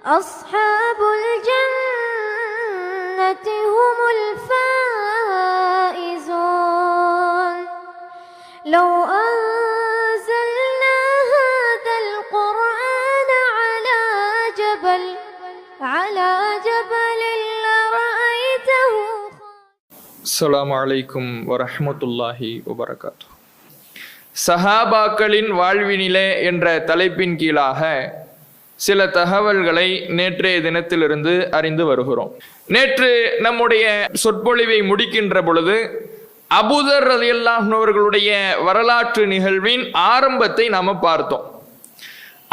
أصحاب الجنة هم الفائزون لو أنزلنا هذا القرآن على جبل لرأيته. அஸ்ஸலாமு அலைக்கும் வரஹ்மத்துல்லாஹி வபரகாத்துஹு. சஹாபாக்களின் வாழ்வினிலே என்ற தலைப்பின் கீழாக சில தகவல்களை நேற்றைய தினத்திலிருந்து அறிந்து வருகிறோம். நேற்று நம்முடைய சொற்பொழிவை முடிக்கின்ற பொழுது அபூதர் ரலியல்லாஹு அன்ஹு அவர்களுடைய வரலாற்று நிகழ்வின் ஆரம்பத்தை நாம் பார்த்தோம்.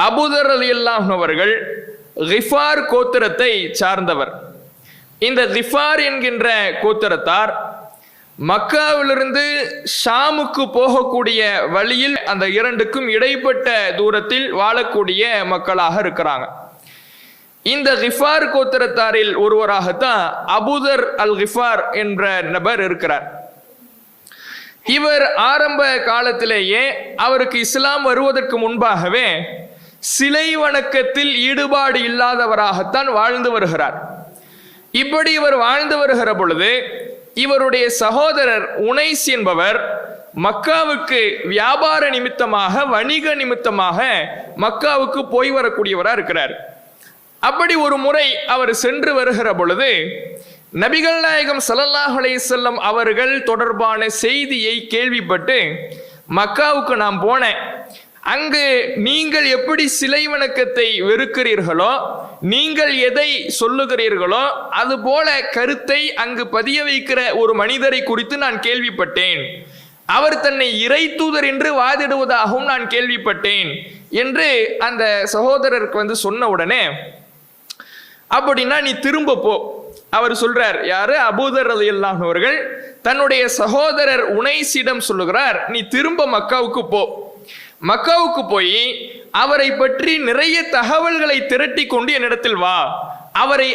அபூதர் ரலியல்லாஹு அன்ஹு அவர்கள் கிஃபார் கோத்திரத்தை சார்ந்தவர். இந்த கிஃபார் என்கின்ற கோத்திரத்தார் மக்காவிலிருந்து ஷாமுக்கு போகக்கூடிய வழியில் அந்த இரண்டுக்கும் இடைப்பட்ட தூரத்தில் வாழக்கூடிய மக்களாக இருக்கிறாங்க. இந்த கிஃபார் கோத்திரத்தாரில் ஒருவராகத்தான் அபூதர் அல் கிஃபார் என்ற நபர் இருக்கிறார். இவர் ஆரம்ப காலத்திலேயே அவருக்கு இஸ்லாம் வருவதற்கு முன்பாகவே சிலை வணக்கத்தில் ஈடுபாடு இல்லாதவராகத்தான் வாழ்ந்து வருகிறார். இப்படி இவர் வாழ்ந்து வருகிற பொழுது இவருடைய சகோதரர் உனைஸ் என்பவர் மக்காவுக்கு வியாபார நிமித்தமாக வணிக நிமித்தமாக மக்காவுக்கு போய் வரக்கூடியவராக இருக்கிறார். அப்படி ஒரு முறை அவர் சென்று வருகிற பொழுது நபிகள் நாயகம் ஸல்லல்லாஹு அலைஹி வஸல்லம் அவர்கள் தொடர்பான செய்தியை கேள்விப்பட்டு மக்காவுக்கு நான் போனேன், அங்கு நீங்கள் எப்படி சிலை வணக்கத்தை வெறுக்கிறீர்களோ, நீங்கள் எதை சொல்லுகிறீர்களோ அதுபோல கருத்தை அங்கு பதிய வைக்கிற ஒரு மனிதரை குறித்து நான் கேள்விப்பட்டேன். அவர் தன்னை இறை தூதர் என்று வாதிடுவதாகவும் நான் கேள்விப்பட்டேன் என்று அந்த சகோதரருக்கு சொன்ன உடனே, அப்படின்னா நீ திரும்ப போ. அவர் சொல்றார், யாரு? அபூதர் ரலியல்லாஹு அன்ஹு அவர்கள் தன்னுடைய சகோதரர் உனைஸிடம் சொல்லுகிறார், நீ திரும்ப மக்காவுக்கு போ. மக்காவுக்கு போய் அவரை பற்றி நிறைய தகவல்களை திரட்டி கொண்டு என்னிடத்தில் வா.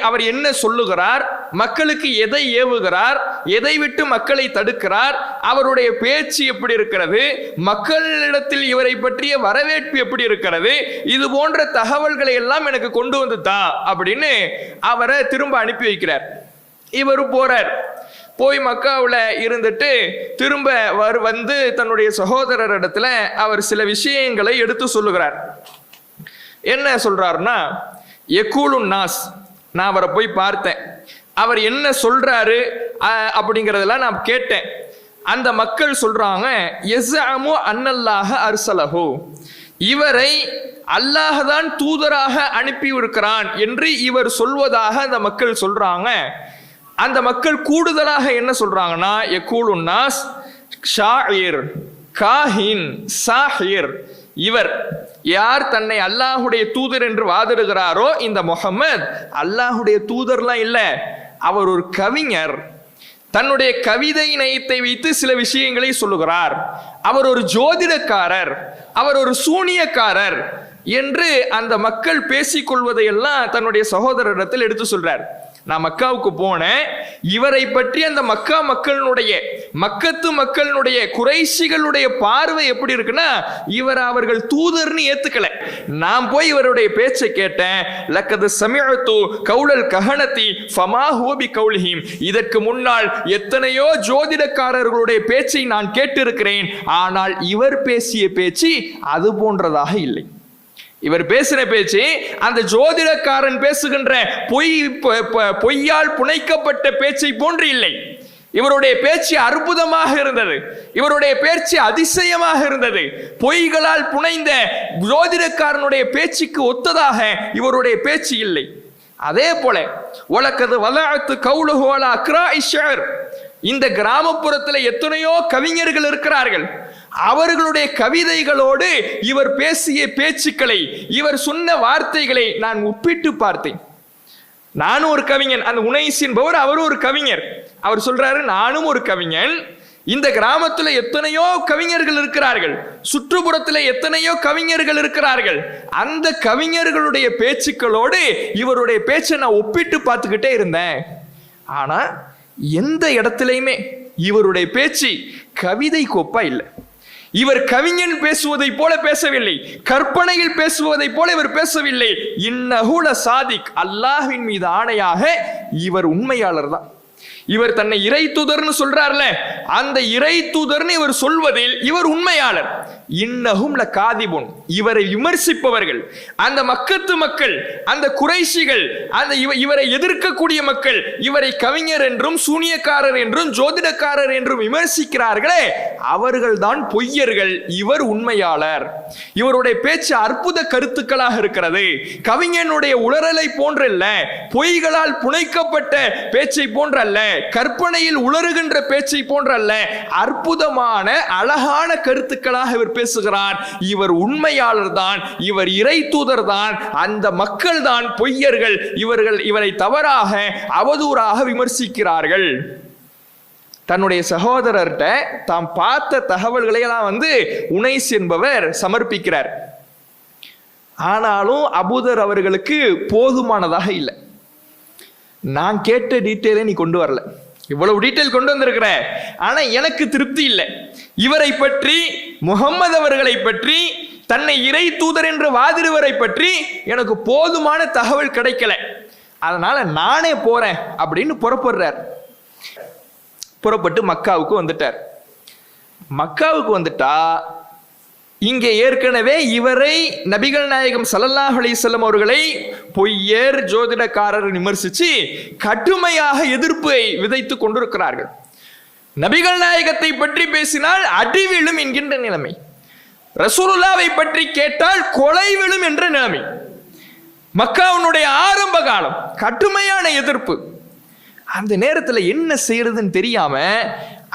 அவர் என்ன சொல்லுகிறார், மக்களுக்கு எதை ஏவுகிறார், எதை விட்டு மக்களை தடுக்கிறார், அவருடைய பேச்சு எப்படி இருக்கிறது, மக்களிடத்தில் இவரை பற்றிய வரவேற்பு எப்படி இருக்கிறது, இது போன்ற தகவல்களை எல்லாம் எனக்கு கொண்டு வந்து தா அப்படின்னு அவரை திரும்ப அனுப்பி வைக்கிறார். இவர் போறார். போய் மக்காவில் இருந்துட்டு திரும்ப வந்து தன்னுடைய சகோதரரிடத்துல அவர் சில விஷயங்களை எடுத்து சொல்லுகிறார். என்ன சொல்றாருன்னா, யகூலுன் நாஸ், நான் அவரை போய் பார்த்தேன், அவர் என்ன சொல்றாரு அப்படிங்கிறதெல்லாம் நான் கேட்டேன். அந்த மக்கள் சொல்றாங்க, யஸ்அமு அன்னல்லாஹ அர்ஸலஹு, இவரை அல்லாஹ் தான் தூதராக அனுப்பி இருக்கிறான் என்று இவர் சொல்வதாக அந்த மக்கள் சொல்றாங்க. அந்த மக்கள் கூடுதலாக என்ன சொல்றாங்கன்னா, யகூலுன் நாஸ் ஷாயிர் காஹின் சாஹிர், இவர் யார் தன்னை அல்லாஹுடைய தூதர் என்று வாதிடுகிறாரோ இந்த முஹம்மத் அல்லாஹுடைய தூதர்லாம் இல்ல, அவர் ஒரு கவிஞர், தன்னுடைய கவிதை நயத்தை வைத்து சில விஷயங்களை சொல்லுகிறார், அவர் ஒரு ஜோதிடக்காரர், அவர் ஒரு சூனியக்காரர் என்று அந்த மக்கள் பேசிக்கொள்வதையெல்லாம் தன்னுடைய சகோதரரிடத்தில் எடுத்து சொல்றார். நான் மக்காவுக்கு போனேன், இவரை பற்றி அந்த மக்கத்து மக்களுடைய குறைஷிகளுடைய பார்வை எப்படி இருக்குன்னா, இவர் அவர்கள் தூதர்னு ஏத்துக்கல. நான் போய் இவருடைய பேச்சை கேட்டேன். லக்கது சமிஅத்து கௌலல் கஹனதி ஃபமா ஹுவ பிகௌலிஹிம், இதற்கு முன்னால் எத்தனையோ ஜோதிடக்காரர்களுடைய பேச்சை நான் கேட்டிருக்கிறேன், ஆனால் இவர் பேசிய பேச்சு அது போன்றதாக இல்லை. இவர் பேசின பேச்சு அந்த ஜோதிடக்காரன் பேசுகின்ற பொய்யால் புனைக்கப்பட்ட பேச்சை போன்று இல்லை. இவருடைய பேச்சு அற்புதமாக இருந்தது, இவருடைய பேச்சு அதிசயமாக இருந்தது. பொய்களால் புனைந்த ஜோதிடக்காரனுடைய பேச்சுக்கு ஒத்ததாக இவருடைய பேச்சு இல்லை. அதே போல வலக்கது வலஅத்து கௌலுஹு அலா அக்ராஇ ஷஅர், இந்த கிராமப்புறத்தில் எத்தனையோ கவிஞர்கள் இருக்கிறார்கள், அவர்களுடைய கவிதைகளோடு இவர் பேசிய பேச்சுக்களை, இவர் சொன்ன வார்த்தைகளை நான் ஒப்பிட்டு பார்த்தேன். நானும் ஒரு கவிஞன், அந்த உனைஸ் என்பவர் அவரும் ஒரு கவிஞர். அவர் சொல்றாரு, நானும் ஒரு கவிஞன், இந்த கிராமத்துல எத்தனையோ கவிஞர்கள் இருக்கிறார்கள், சுற்றுப்புறத்துல எத்தனையோ கவிஞர்கள் இருக்கிறார்கள், அந்த கவிஞர்களுடைய பேச்சுக்களோடு இவருடைய பேச்சை நான் ஒப்பிட்டு பார்த்துக்கிட்டே இருந்தேன். ஆனா எந்த இடத்துலையுமே இவருடைய பேச்சு கவிதை கோப்பா இல்லை, இவர் கவிஞன் பேசுவதை போல பேசவில்லை, கற்பனையில் பேசுவதை போல இவர் பேசவில்லை. இன்னஹுல சாதிக், அல்லாஹ்வின் மீது ஆணையாக இவர் உண்மையாளர் தான். இவர் தன்னை இறை தூதர்னு சொல்றார்ல, அந்த இறை தூதர்னு இவர் சொல்வதில் இவர் உண்மையாளர். இன்னஹும் லகாதிபுன், இவரை விமர்சிப்பவர்கள், அந்த மக்கத்து மக்கள், அந்த குறைஷிகள், அந்த இவரை எதிர்க்கக்கூடிய மக்கள் இவரை கவிஞர் என்றும் சூனியக்காரர் என்றும் ஜோதிடக்காரர் என்றும் விமர்சிக்கிறார்களே, அவர்கள்தான் பொய்யர்கள். இவர் உண்மையாளர். இவருடைய பேச்சு அற்புத கருத்துக்களாக இருக்கிறது. கவிஞனுடைய உளறலை போன்றல்ல, பொய்களால் புனைக்கப்பட்ட பேச்சை போன்றல்ல, கற்பனையில் உளறுகின்ற பேச்சை போன்றல்ல, அற்புதமான அழகான கருத்துக்களாக இவர் பேசுகிறார். இவர் உண்மையாளர் தான், இவர் இறை தூதர் தான். அந்த மக்கள் தான் பொய்யர்கள். இவரை தவறாக அவதூறாக விமர்சிக்கிறார்கள். தன்னுடைய சகோதரர்கிட்ட தாம் பார்த்த தகவல்களை எல்லாம் உனைஸ் என்பவர் சமர்ப்பிக்கிறார். ஆனாலும் அபூதர் அவர்களுக்கு போதுமானதாக இல்லை. நான் கேட்ட டீட்டெயிலை நீ கொண்டு வரல, இவ்வளவு டீட்டெயில் கொண்டு வந்திருக்கிற, ஆனா எனக்கு திருப்தி இல்லை. இவரை பற்றி, முகம்மது அவர்களை பற்றி, தன்னை இறை தூதர் என்று வாதிடுவரை பற்றி எனக்கு போதுமான தகவல் கிடைக்கல, அதனால நானே போறேன் அப்படின்னு புறப்படுறார். புறப்பட்டு மக்காவுக்கு வந்துட்டார். மக்காவுக்கு வந்துட்டா இங்கே ஏற்கனவே இவரை நபிகள் நாயகம் ஸல்லல்லாஹு அலைஹி வஸல்லம் அவர்களை பொய்யர் ஜோதிடக்காரர் விமர்சிச்சு கடுமையாக எதிர்ப்பை விதைத்துக் கொண்டிருக்கிறார்கள். நபிகள் நாயகத்தை பற்றி பேசினால் அடிவிழும் என்கின்ற நிலைமை, ரசூலுல்லாவை பற்றி கேட்டால் கொலை விழும் என்ற நிலைமை. மக்காவுடைய ஆரம்ப காலம், கடுமையான எதிர்ப்பு. அந்த நேரத்தில் என்ன செய்யறதுன்னு தெரியாம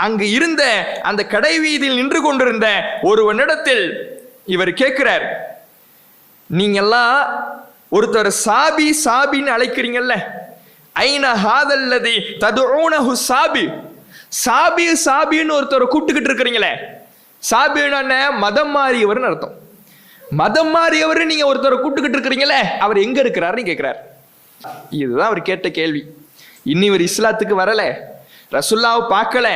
அங்கு இருந்த அந்த கடை வீதியில் நின்று கொண்டிருந்த ஒருவனிடத்தில் இவர் கேட்கிறார், நீங்கெல்லாம் ஒருத்தர் சாபி சாபின்னு அழைக்கிறீங்கல்ல, ஐன ஹாதல்லதி ததுஊனஹு சாபி, சாபி சாபின்னு ஒருத்தர் கூப்பிட்டுக்கிட்டு இருக்கிறீங்களே, சாபின்னு மதம் மாறியவர்னு அர்த்தம். மதம் மாறியவர் நீங்க ஒருத்தர் கூப்பிட்டுக்கிட்டு இருக்கிறீங்களே, அவர் எங்க இருக்கிறாருன்னு கேட்கிறார். இதுதான் அவர் கேட்ட கேள்வி. இன்னிவர் இஸ்லாத்துக்கு வரல, ரசூலுல்லாவை பார்க்கல,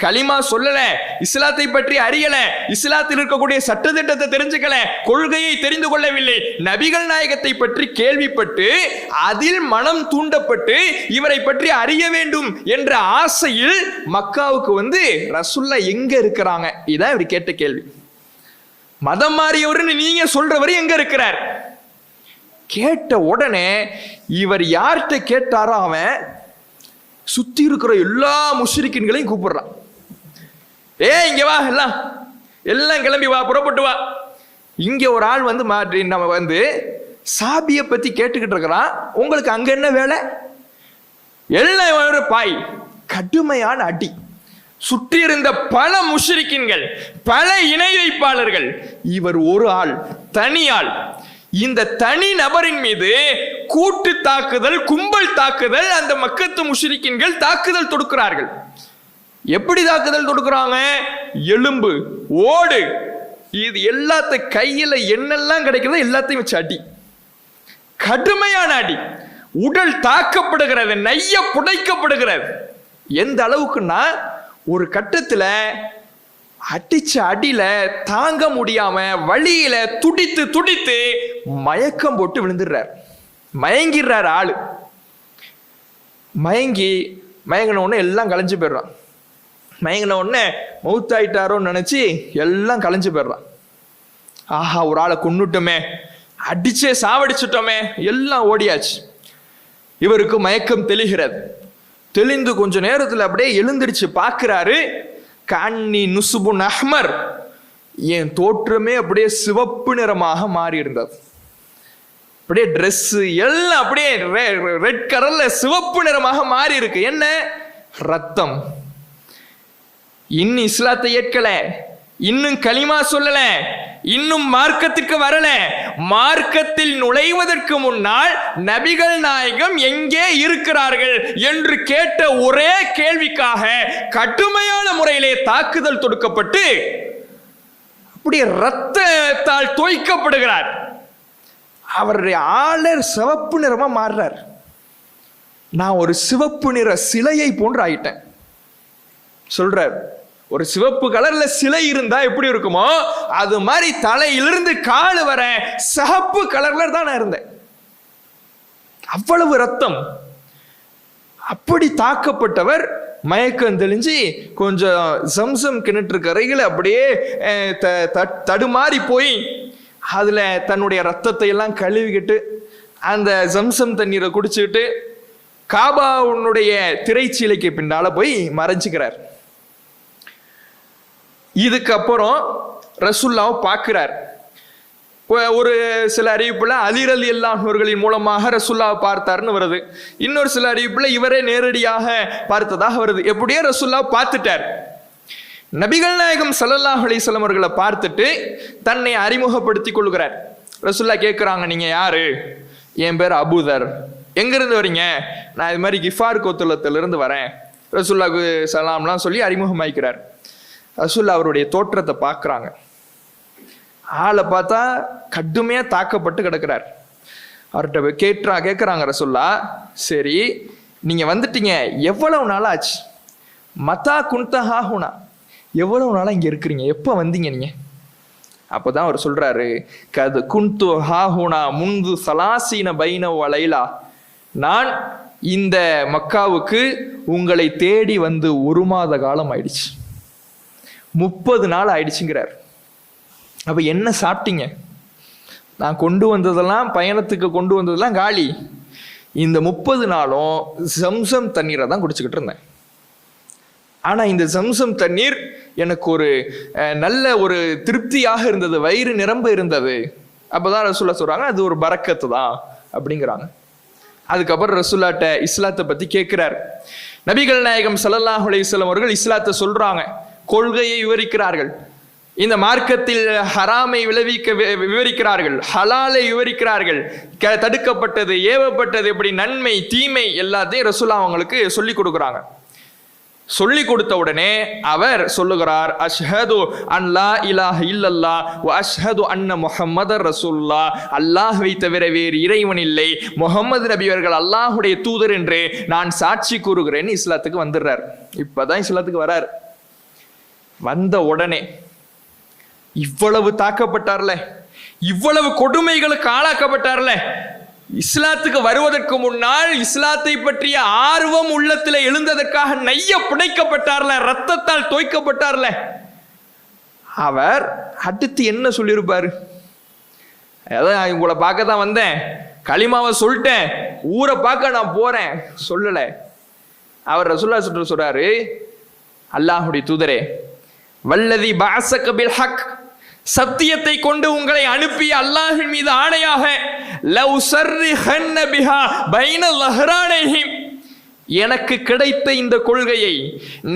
கலிமா சொல்லல, இஸ்லாத்தை பற்றி அறியல, இஸ்லாத்தில் இருக்கக்கூடிய சட்டத்திட்டத்தை தெரிஞ்சுக்கல, கொள்கையை தெரிந்து கொள்ளவில்லை, நபிகள் நாயகத்தை பற்றி கேள்விப்பட்டு அதில் மனம் தூண்டப்பட்டு இவரை பற்றி அறிய வேண்டும் என்ற ஆசையில் மக்காவுக்கு ரசூலுல்லாஹ் எங்க இருக்கிறாங்க, இதான் இவர் கேட்ட கேள்வி. மதம் மாறியவர்னு நீங்க சொல்றவர் எங்க இருக்கிறார்? கேட்ட உடனே இவர் யார்கிட்ட கேட்டாரோ அவன் சுத்தி இருக்கிற எல்லா முஷ்ரிக்கீன்களையும் கூப்பிடுறான். இங்க வா, எல்லாம் கிளம்பி வா, புறப்பட்டு வா. இங்க ஒரு ஆள் நம்ம சாபியை பத்தி கேட்டுக்கிட்டு இருக்கிறான், உங்களுக்கு அங்க என்ன வேலை? எல்லாம் பாய். கடுமையான அடி. சுற்றி இருந்த பல முஷ்ரிக்கீன்கள், பல இணை வைப்பாளர்கள், இவர் ஒரு ஆள், தனி ஆள். இந்த தனி நபரின் மீது கூட்டு தாக்குதல், கும்பல் தாக்குதல், அந்த மக்கத்து முஷ்ரிக்கீன்கள் தாக்குதல் தொடுக்கிறார்கள். எப்படி தாக்குதல் தொடுக்கிறாங்க? எலும்பு, ஓடு, இது எல்லாத்தையும் கையில என்னெல்லாம் கிடைக்கிறதோ எல்லாத்தையும் வச்சு அடி. கடுமையான அடி. உடல் தாக்கப்படுகிறது, நைய புடைக்கப்படுகிறது. எந்த அளவுக்குன்னா ஒரு கட்டத்துல அடிச்ச அடியில தாங்க முடியாம வலியில துடித்து துடித்து மயக்கம் போட்டு விழுந்துடுறார். மயங்கிடுறார் ஆளு. மயங்கின உடனே எல்லாம் கலைஞ்சு போயிடுறான். மயங்கின உடனே மௌத்தாயிட்டாரோன்னு நினைச்சு எல்லாம் கலைஞ்சு போயிடுறான். ஆஹா, ஒரு ஆளை கொன்னுட்டோமே, அடிச்சே சாவடிச்சுட்டோமே, எல்லாம் ஓடியாச்சு. இவருக்கு மயக்கம் தெளிகிறது. தெளிந்து கொஞ்ச நேரத்தில் அப்படியே எழுந்திருச்சு பார்க்கிறாரு. கண்ணி நுசுபுன் அஹ்மர், என் தோற்றமே அப்படியே சிவப்பு நிறமாக மாறி இருந்தது. அப்படியே ட்ரெஸ் எல்லாம் அப்படியே ரெட் கலர்ல சிவப்பு நிறமாக மாறி இருக்கு. என்ன? ரத்தம். இன்னும் இஸ்லாத்தை ஏற்கல, இன்னும் கலிமா சொல்லல, இன்னும் மார்க்கத்துக்கு வரல. மார்க்கத்தில் நுழைவதற்கு முன்னால் நபிகள் நாயகம் எங்கே இருக்கிறார்கள் என்று கேட்ட ஒரே கேள்விக்காக கடுமையான முறையிலே தாக்குதல் தொடுக்கப்பட்டு அப்படியே ரத்தத்தால் தோய்க்கப்படுகிறார். அவருடைய ஆளர் சிவப்பு நிறமா மாறுறார். நான் ஒரு சிவப்பு நிற சிலையை போன்று ஆயிட்டேன் சொல்றார். ஒரு சிவப்பு கலர்ல சிலை இருந்தா எப்படி இருக்குமோ அது மாதிரி தலையிலிருந்து கால் வர சிவப்பு கலர்ல தான் நான் இருந்தேன். அவ்வளவு ரத்தம். அப்படி தாக்கப்பட்டவர் மயக்கம் தெளிஞ்சு கொஞ்சம் சம்சம் கிணற்று கரையில் அப்படியே தடுமாறி போய் அதுல தன்னுடைய ரத்தத்தை எல்லாம் கழுவிக்கிட்டு அந்த சம்சம் தண்ணீரை குடிச்சுக்கிட்டு காபாவுடைய திரைச்சீலைக்கு பின்னால போய் மறைஞ்சுக்கிறார். இதுக்கப்புறம் ரசூலுல்லாஹ் பார்க்கிறார். ஒரு சில அறிவிப்புல அலி ரலியல்லாஹு அவர்களின் மூலமாக ரசூலுல்லாஹ் பார்த்தார்னு வருது. இன்னொரு சில அறிவிப்புல இவரே நேரடியாக பார்த்ததாக வருது. எப்படியோ ரசூலுல்லாஹ் பார்த்துட்டார். நபிகள் நாயகம் ஸல்லல்லாஹு அலைஹி வஸல்லம் அவர்களை பார்த்துட்டு தன்னை அறிமுகப்படுத்தி கொள்கிறார். ரசூலுல்லாஹ் கேட்குறாங்க, நீங்க யாரு? என் பேர் அபூதர். எங்கிருந்து வரீங்க? நான் இது மாதிரி கிஃபார் கோத்திரத்திலிருந்து வரேன். ரசூலுல்லாஹ்க்கு சலாம்லாம் சொல்லி அறிமுகமாக்கிறார். ரசூலுல்லாஹ் அவருடைய தோற்றத்தை பார்க்குறாங்க. ஆளை பார்த்தா கடுமையா தாக்கப்பட்டு கிடக்கிறார். அவர்கிட்ட கேட்குறாங்க ரசூலுல்லாஹ், சரி நீங்க வந்துட்டீங்க, எவ்வளவு நாள் ஆச்சு? மத்தா குன்தஹாஹுனா, எவ்வளவு நாளா இங்க இருக்கிறீங்க, எப்போ வந்தீங்க நீங்க? அப்போதான் அவர் சொல்றாரு, கது குன்து ஹாஹுனா முந்து சலாசீன பைன வலைலா, நான் இந்த மக்காவுக்கு உங்களை தேடி வந்து 1 மாத காலம் ஆயிடுச்சு, 30 நாள் ஆயிடுச்சுங்கிறார். அப்ப என்ன சாப்பிட்டீங்க? நான் கொண்டு வந்ததெல்லாம், பயணத்துக்கு கொண்டு வந்ததெல்லாம் காலி. இந்த 30 நாளும் சம்சம் தண்ணீரை தான் குடிச்சுக்கிட்டு இருந்தேன். ஆனா இந்த சம்சம் தண்ணீர் எனக்கு ஒரு நல்ல ஒரு திருப்தியாக இருந்தது, வயிறு நிரம்ப இருந்தது. அப்பதான் ரசூலுல்லாஹ் சொல்றாங்க, அது ஒரு பரக்கத்து தான் அப்படிங்கிறாங்க. அதுக்கப்புறம் ரசூலுல்லாஹ்ட்ட இஸ்லாத்தை பத்தி கேட்கிறார். நபிகள் நாயகம் ஸல்லல்லாஹு அலைஹி வஸல்லம் அவர்கள் இஸ்லாத்தை சொல்றாங்க, கொள்கையை விவரிக்கிறார்கள். இந்த மார்க்கத்தில் ஹராமை விவரிக்கிறார்கள், ஹலாலை விவரிக்கிறார்கள், தடுக்கப்பட்டது ஏவப்பட்டது எப்படி நன்மை தீமை எல்லாத்தையும் ரசூலுல்லாஹ் அவங்களுக்கு சொல்லி கொடுக்குறாங்க. சொல்லி கொடுத்த உடனே அவர் சொல்லுகிறார், அஷ்ஹது அன் லா இலாஹ இல்லல்லாஹ் வ அஷ்ஹது அன்ன முஹம்மதர் ரசூலுல்லாஹ், அல்லாஹ்வை தவிர வேறு இறைவன் இல்லை, முஹம்மது நபி அவர்கள் அல்லாஹ்வுடைய தூதர் என்று நான் சாட்சி கூறுகிறேன்னு இஸ்லாத்துக்கு வந்துடுறார். இப்பதான் இஸ்லாத்துக்கு வரார். வந்த உடனே இவ்வளவு தாக்கப்பட்டார்ல, இவ்வளவு கொடுமைகளுக்கு ஆளாக்கப்பட்டார்ல, இஸ்லாத்துக்கு வருவதற்கு முன்னால் இஸ்லாத்தை பற்றிய ஆர்வம் உள்ளத்தில் எழுந்ததற்காக நைய புடைக்கப்பட்டார்ல, ரத்தத்தால் தோய்க்கப்பட்டார்ல, அவர் அடுத்து என்ன சொல்லியிருப்பாரு? அதான் உங்களை பார்க்க தான் வந்தேன், களிமாவை சொல்லிட்டேன், ஊரை பார்க்க நான் போறேன் சொல்லல. அவர் ரசூலுல்லாஹ் சொல்றாரு, அல்லாஹ்வுடைய தூதரே, வல்லதி பஅஸக பில் ஹக், சத்தியத்தை கொண்டு உங்களை அனுப்பிய அல்லாஹ்வின் மீது ஆணையாக, லவ் ஸர்ரிஹன்ன பிஹா பைன லஹ்ரானைஹிம், எனக்கு கிடைத்த இந்த கொள்கையை,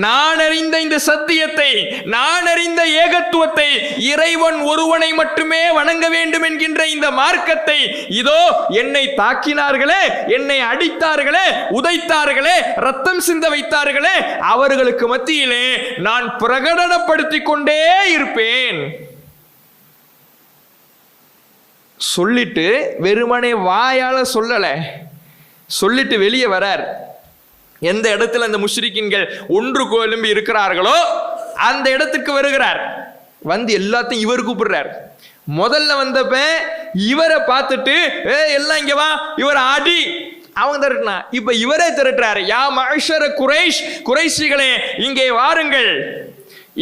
நான் அறிந்த இந்த சத்தியத்தை, நான் அறிந்த ஏகத்துவத்தை, இறைவன் ஒருவனை மட்டுமே வணங்க வேண்டும் என்கின்ற இந்த மார்க்கத்தை, இதோ என்னை தாக்கினார்களே, என்னை அடித்தார்களே, உதைத்தார்களே, ரத்தம் சிந்த வைத்தார்களே, அவர்களுக்கு மத்தியிலே நான் பிரகடனப்படுத்திக் கொண்டே இருப்பேன். சொல்லிட்டு வெறுமனே வாயால சொல்லல, சொல்லிட்டு வெளியே வரார். எந்த இடத்துல அந்த முஷ்ரிக்கீன்கள் ஒன்று கோலும்பி இருக்கிறார்களோ அந்த இடத்துக்கு வருகிறார். வந்து எல்லாத்தையும் இவர் கூப்பிடுறார். முதல்ல வந்தப்ப இவரை பார்த்துட்டு எல்லாம் இங்க வா, இவர் ஆடி அவங்க திரட்டினா. இப்ப இவரே திரட்டுறாரு, யா மஅஷர குரைஷ், குரைஷிகளே இங்கே வாருங்கள்,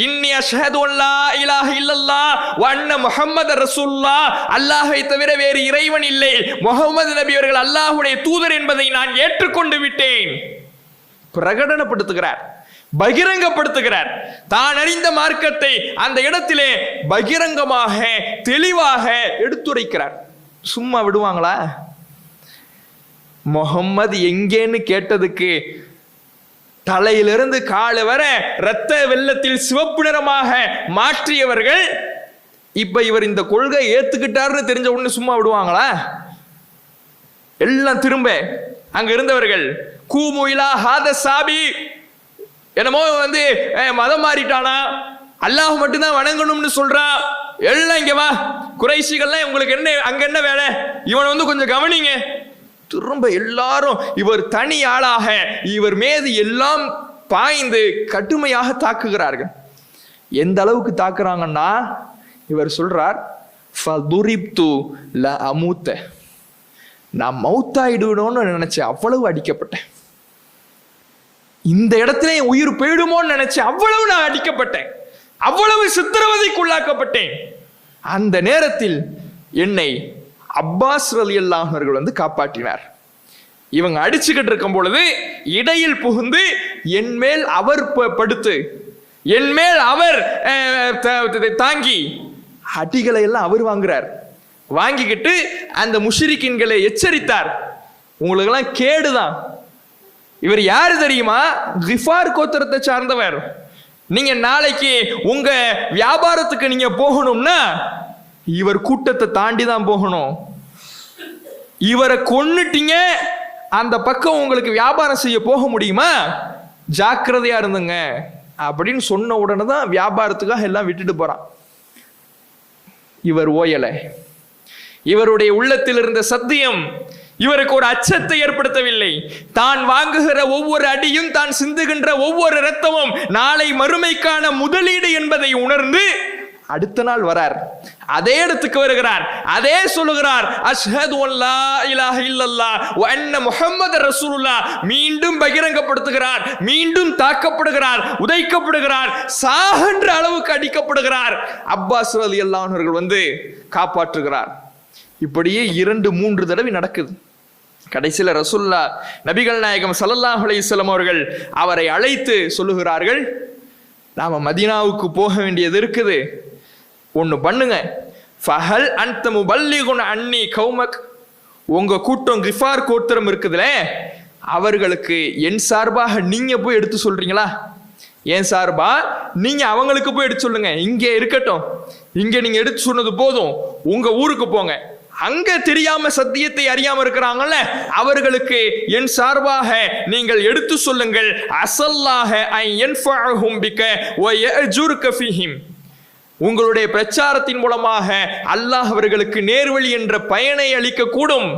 இன்னி அஷ்ஹது அல்லா இலாஹ இல்லல்லாஹ் வ அன்ன முஹம்மதர் ரசூலுல்லாஹ், அல்லாஹ்வை தவிர வேறு இறைவன் இல்லை, முஹம்மது நபி அவர்கள் அல்லாஹ்வுடைய தூதர் என்பதை நான் ஏற்றுக்கொண்டு விட்டேன். பிரகடனப்படுத்துகிறார், பகிரங்கப்படுத்துகிறார். தான் அறிந்த மார்க்கத்தை அந்த இடத்திலே பகிரங்கமாக தெளிவாக எடுத்துரைக்கிறார். சும்மா விடுவாங்களா? முஹம்மது எங்கேன்னு கேட்டதுக்கு தலையிலிருந்து காலு வர இரத்த வெள்ளத்தில் சிவப்பு நிறமாக மாற்றியவர்கள் இப்ப இவர் இந்த கொள்கை ஏத்துக்கிட்டாருன்னு தெரிஞ்ச உடனே சும்மா விடுவாங்களா? எல்லாம் திரும்ப அங்க இருந்தவர்கள் கூமு இலா ஹாத சாபி, என்னமோ மதம் மாறிட்டானா, அல்லாஹ் மட்டும்தான் வணங்கணும்னு சொல்றான், எல்லாம் இங்க வா, குறைஷிகள்லாம் உங்களுக்கு என்ன அங்க என்ன வேலை, இவனை கொஞ்சம் கவனிங்க. திரும்ப எல்லாரும் இவர் தனி ஆளாக இவர் மீது எல்லாம் பாய்ந்து கடுமையாக தாக்குகிறார்கள். எந்த அளவுக்கு தாக்குறாங்கன்னா இவர் சொல்றார், ஃபதுரிப்து லஅமூத, நான் மௌத்தாயிடுவேன்னு நினைச்சேன், அவ்வளவு அடிக்கப்பட்டேன். இந்த இடத்துல என் உயிர் போயிடுமோன்னு நினைச்சேன், அவ்வளவு நான் அடிக்கப்பட்டேன், அவ்வளவு சித்திரவதைக்குள்ளாக்கப்பட்டேன். அந்த நேரத்தில் என்னை அப்பாஸ் ரலியல்லாஹு அன்ஹு அவர்கள் வந்து காப்பாற்றினார். இவங்க அடிச்சுக்கிட்டு இருக்கும் பொழுது இடையில் புகுந்து என் மேல் அவர் படுத்து, என் மேல் அவர் தாங்கி அடிகளை எல்லாம் அவர் வாங்குறார். வாங்கிக்கிட்டு அந்த முஷ்ரிக்கீன்களை எச்சரித்தார், உங்களுக்கெல்லாம் கேடுதான். இவர் யாரு தெரியுமா? கிஃபார் கோத்திரத்தை சார்ந்தவர். நீங்க நாளைக்கு உங்க வியாபாரத்துக்கு நீங்க போகணும்னா இவர் கூட்டத்தை தாண்டி தான் போகணும். இவரை கொன்னுட்டீங்க, அந்த பக்கம் உங்களுக்கு வியாபாரம் செய்ய போக முடியுமா? ஜாக்கிரதையா இருந்துங்க அப்படின்னு சொன்ன உடனே தான் வியாபாரத்துக்காக எல்லாம் விட்டுட்டு போறான். இவர் ஓயல. இவருடைய உள்ளத்தில் இருந்த சத்தியம் இவருக்கு ஒரு அச்சத்தை ஏற்படுத்தவில்லை. தான் வாங்குகிற ஒவ்வொரு அடியும், தான் சிந்துகின்ற ஒவ்வொரு இரத்தமும் நாளை மறுமைக்கான முதலீடு என்பதை உணர்ந்து அடுத்த நாள் வரார், அதே இடத்துக்கு வருகிறார், அதே சொல்லுகிறார், அஷ்ஹது அல்லா இலாஹ இல்லல்லாஹ் வ அன்ன முஹம்மது ரசூலுல்லாஹ். மீண்டும் பகிரங்கப்படுத்துகிறார், மீண்டும் தாக்கப்படுகிறார், உதைக்கப்படுகிறார், சாகின்ற அளவுக்கு அடிக்கப்படுகிறார். அப்பாஸ் ரலியல்லாஹு அன்ஹு அவர்கள் வந்து காப்பாற்றுகிறார். இப்படியே 2-3 தடவை நடக்குது. கடைசியில் ரசூலுல்லாஹ் நபிகள் நாயகம் ஸல்லல்லாஹு அலைஹி வஸல்லம் அவர்கள் அவரை அழைத்து சொல்லுகிறார்கள், நாம மதீனாவுக்கு போக வேண்டியது இருக்குது, ஒன்று பண்ணுங்க. ஃபஹல் அன்த முபல்லிகுன் அன்னி கௌமக், உங்க கூட்டம் கிஃபார் கோத்திரம் இருக்குதுல, அவர்களுக்கு என் சார்பாக நீங்க போய் எடுத்து சொல்றீங்களா? என் சார்பா நீங்க அவங்களுக்கு போய் எடுத்து சொல்லுங்க. இங்கே இருக்கட்டும், இங்க நீங்க எடுத்து சொன்னது போதும், உங்க ஊருக்கு போங்க. அங்க தெரியாம சத்தியத்தை அறியாம இருக்கிறாங்கல்ல, அவர்களுக்கு என் சார்பாக நீங்கள் எடுத்து சொல்லுங்கள். அஸல்லாஹ அன் யன்ஃபஅஹும் பிக வ யஅஜுருக ஃபீஹிம், உங்களுடைய பிரச்சாரத்தின் மூலமாக அல்லாஹ் அவர்களுக்கு நேர்வழி என்ற பயனை அளிக்க கூடும்.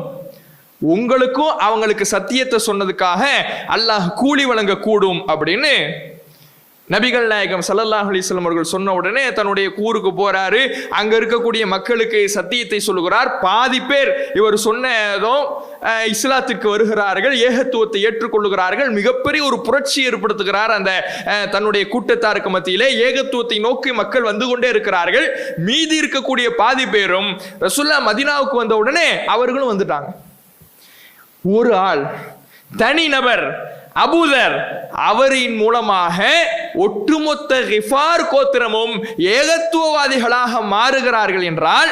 உங்களுக்கும் அவங்களுக்கு சத்தியத்தை சொன்னதுக்காக அல்லாஹ் கூலி வழங்க கூடும் அப்படின்னு நபிகள் நாயகம் ஸல்லல்லாஹு அலைஹி வஸல்லம் அவர்கள் சொன்ன உடனே தன்னுடைய ஊருக்கு போறாரு. அங்க இருக்கக்கூடிய மக்களுக்கு சத்தியத்தை சொல்லுகிறார். பாதி பேர் இவர் சொன்னதும் இஸ்லாத்திற்கு வருகிறார்கள், ஏகத்துவத்தை ஏற்றுக்கொள்ளுகிறார்கள். மிகப்பெரிய ஒரு புரட்சி ஏற்படுத்துகிறார் அந்த தன்னுடைய கூட்டத்தாருக்கு மத்தியிலே. ஏகத்துவத்தை நோக்கி மக்கள் வந்து கொண்டே இருக்கிறார்கள். மீதி இருக்கக்கூடிய பாதி பேரும் ரசூலுல்லாஹ் மதீனாவுக்கு வந்த உடனே அவர்களும் வந்துட்டாங்க. ஒரு ஆள், தனி நபர் அபூதர், அவரின் மூலமாக ஒட்டுமொத்த கிஃபார் கோத்திரமும் ஏகத்துவவாதிகளாக மாறுகிறார்கள் என்றால்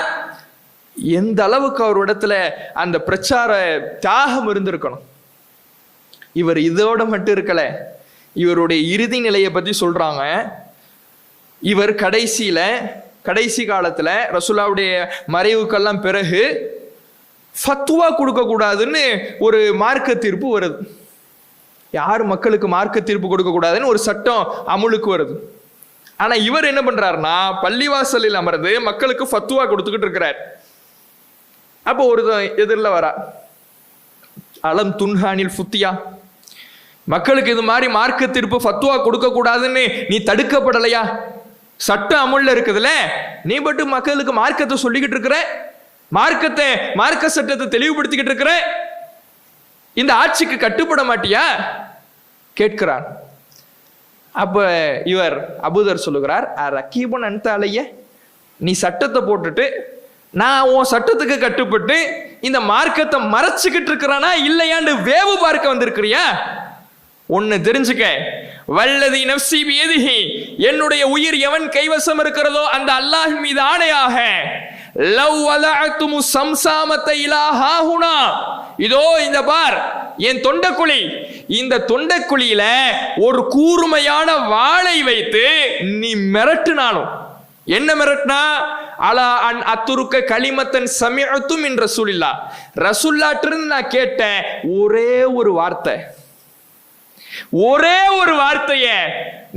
எந்த அளவுக்கு அவரிடத்துல அந்த பிரச்சார தியாகம் இருந்திருக்கணும். இவர் இதோட மட்டும் இருக்கல, இவருடைய இறுதி நிலையை பத்தி சொல்றாங்க. இவர் கடைசி காலத்துல ரசூலுல்லாஹ்வுடைய மறைவுக்கெல்லாம் பிறகு ஃபத்வா கொடுக்க கூடாதுன்னு ஒரு மார்க்க தீர்ப்பு வருது. யார் மக்களுக்கு மார்க்க தீர்ப்பு கொடுக்க கூடாதுன்னு ஒரு சட்டம் அமுலுக்கு வருது. ஆனா இவர் என்ன பண்றாருன்னா, பள்ளிவாசலில் அமர்ந்து மக்களுக்கு ஃபத்வா கொடுத்துக்கிட்டு இருக்கிறார். அப்போ ஒரு எதிரில் வரா, அலம் துன்ஹானில் ஃபுத்தியா, மக்களுக்கு இது மாதிரி மார்க்க தீர்ப்பு ஃபத்வா கொடுக்க கூடாதுன்னு நீ தடுக்கப்படலையா? சட்டம் அமுல்ல இருக்குதுல்ல, நீ மட்டும் மக்களுக்கு மார்க்கத்தை சொல்லிக்கிட்டு இருக்கிற, மார்க்க சட்டத்தை தெளிவுபடுத்திக்கிட்டு இருக்கிற, இந்த ஆட்சிக்கு கட்டுப்பட மாட்டியா கேட்கிறான். அப்ப இவர் அபூதர் சொல்லுகிறார், ரக்கீபுன் அன்த அலைய, நீ சட்டத்தை போட்டுட்டு நான் உன் சட்டத்துக்கு கட்டுப்பட்டு இந்த மார்க்கத்தை மறைச்சுக்கிட்டு இருக்கிறானா இல்லையான்னு வேவு பார்க்க வந்திருக்கிறியா? ஒன்னு தெரிஞ்சுக்க, வல்லதி நஃப்ஸி பியதிஹி, என்னுடைய உயிர் எவன் கைவசம் இருக்கிறதோ அந்த அல்லாஹ் மீது ஆணையாக, லவ் வலஅதுமு சம்சாமத இலா ஹாஹுனா, இதோ இந்த பார் என் தொண்டக்குழி, இந்த தொண்டக்குழியில ஒரு கூர்மையான வாளை வைத்து நீ மிரட்டினாலும், என்ன மிரட்டினா, அலா அன் அத்துருக்க கலிமத்தன் சமிஅத்து மின் ரசூலில்லாஹ், ரசூலுல்லாஹ்ட்டிருந்து நான் கேட்ட ஒரே ஒரு வார்த்தைய